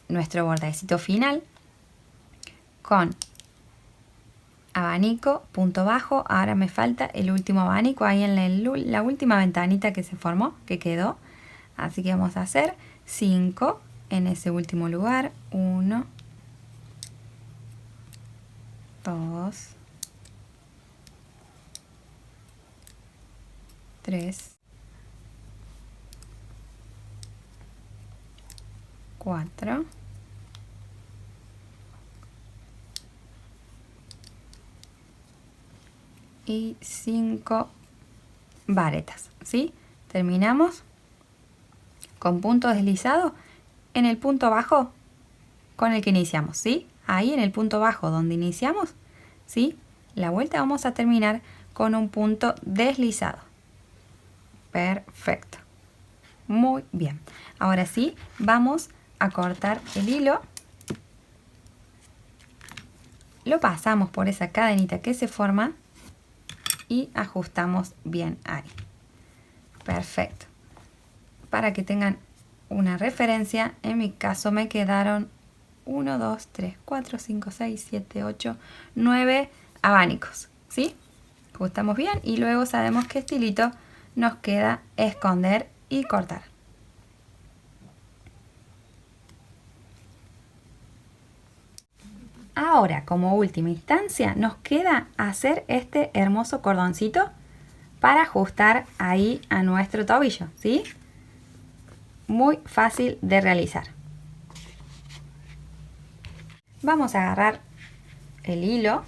Speaker 1: nuestro bordecito final con abanico, punto bajo. Ahora me falta el último abanico ahí en la última ventanita que se formó, que quedó. Así que vamos a hacer 5 en ese último lugar. 1, 2, 3, 4, y 5 varetas, ¿sí? Terminamos con punto deslizado en el punto bajo con el que iniciamos, ¿sí? Ahí en el punto bajo donde iniciamos, ¿sí? La vuelta vamos a terminar con un punto deslizado. Perfecto. Muy bien. Ahora sí, vamos a cortar el hilo. Lo pasamos por esa cadenita que se forma y ajustamos bien ahí. Perfecto. Para que tengan una referencia, en mi caso me quedaron 1, 2, 3, 4, 5, 6, 7, 8, 9 abanicos, ¿sí? Ajustamos bien y luego sabemos qué estilito nos queda esconder y cortar. Ahora, como última instancia, nos queda hacer este hermoso cordoncito para ajustar ahí a nuestro tobillo, ¿sí? Muy fácil de realizar. Vamos a agarrar el hilo,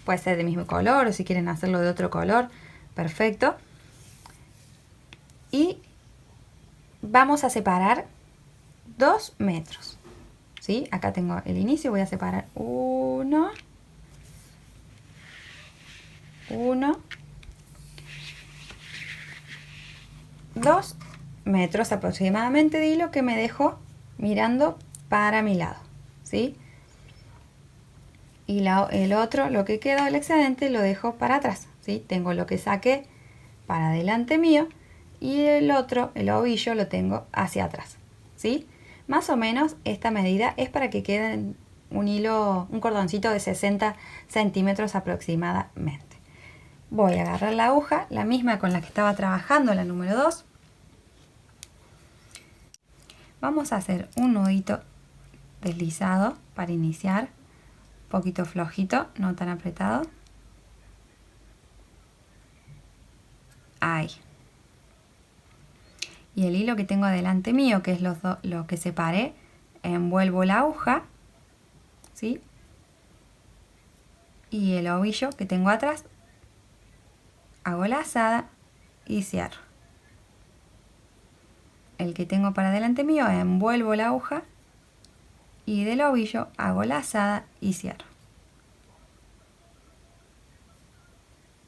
Speaker 1: puede ser del mismo color o si quieren hacerlo de otro color, perfecto. Y vamos a separar 2 metros. ¿Sí? Acá tengo el inicio, voy a separar 1, 2 metros aproximadamente de hilo que me dejo mirando para mi lado, ¿sí? Y el otro, lo que quedó del excedente, lo dejo para atrás, ¿sí? Tengo lo que saqué para adelante mío y el otro, el ovillo, lo tengo hacia atrás, ¿sí? Más o menos esta medida es para que quede un hilo, un cordoncito de 60 centímetros aproximadamente. Voy a agarrar la aguja, la misma con la que estaba trabajando, la número 2. Vamos a hacer un nudito deslizado para iniciar, un poquito flojito, no tan apretado. Ahí. Y el hilo que tengo delante mío, que es lo que separé, envuelvo la aguja, ¿sí? Y el ovillo que tengo atrás, hago lazada y cierro. El que tengo para delante mío, envuelvo la aguja y del ovillo hago lazada y cierro.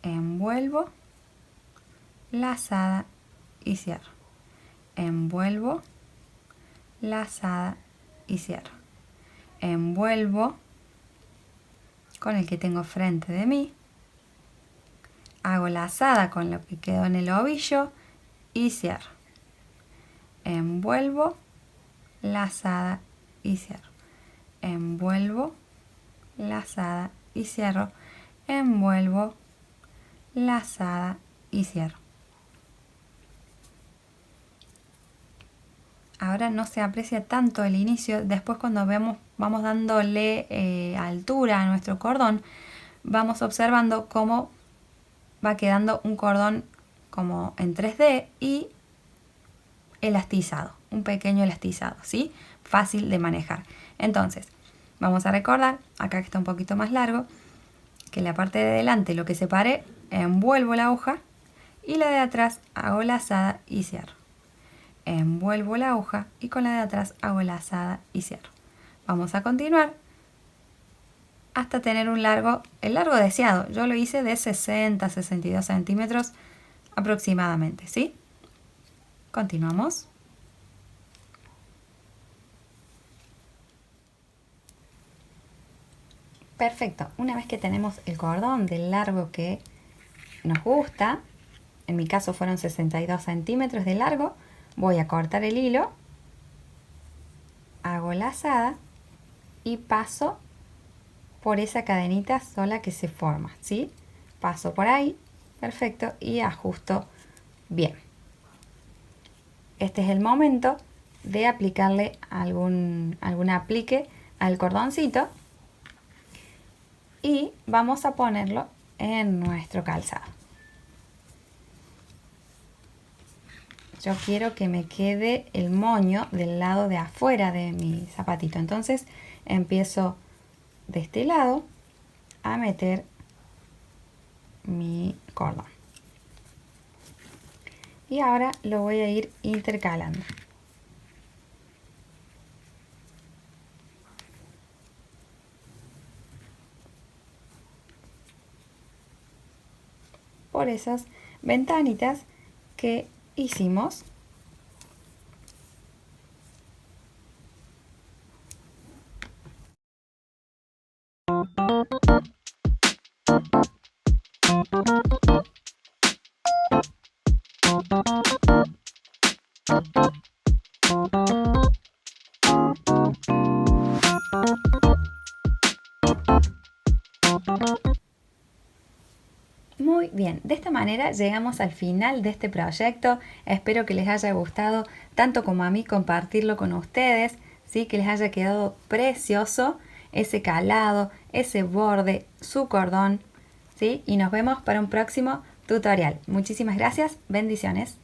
Speaker 1: Envuelvo, lazada y cierro. Envuelvo, lazada y cierro. Envuelvo con el que tengo frente de mí, hago lazada con lo que quedó en el ovillo y cierro. Envuelvo, lazada y cierro. Envuelvo, lazada y cierro. Envuelvo, lazada y cierro. Ahora no se aprecia tanto el inicio, después cuando vamos dándole altura a nuestro cordón, vamos observando cómo va quedando un cordón como en 3D y elastizado, un pequeño elastizado, ¿sí? Fácil de manejar. Entonces, vamos a recordar, acá que está un poquito más largo, que la parte de delante lo que separé, envuelvo la hoja y la de atrás hago lazada y cierro. Envuelvo la hoja y con la de atrás hago lazada y cierro. Vamos a continuar hasta tener el largo deseado. Yo lo hice de 60-62 centímetros aproximadamente, ¿sí? Continuamos. Perfecto, una vez que tenemos el cordón del largo que nos gusta, en mi caso fueron 62 centímetros de largo, voy a cortar el hilo, hago lazada y paso por esa cadenita sola que se forma, ¿sí? Paso por ahí, perfecto, y ajusto bien. Este es el momento de aplicarle algún aplique al cordoncito y vamos a ponerlo en nuestro calzado. Yo quiero que me quede el moño del lado de afuera de mi zapatito, entonces empiezo de este lado a meter mi cordón y ahora lo voy a ir intercalando. Por esas ventanitas que hicimos. Muy bien, de esta manera llegamos al final de este proyecto. Espero que les haya gustado tanto como a mí compartirlo con ustedes, ¿sí? Que les haya quedado precioso ese calado, ese borde, su cordón, ¿sí? Y nos vemos para un próximo tutorial. Muchísimas gracias, bendiciones.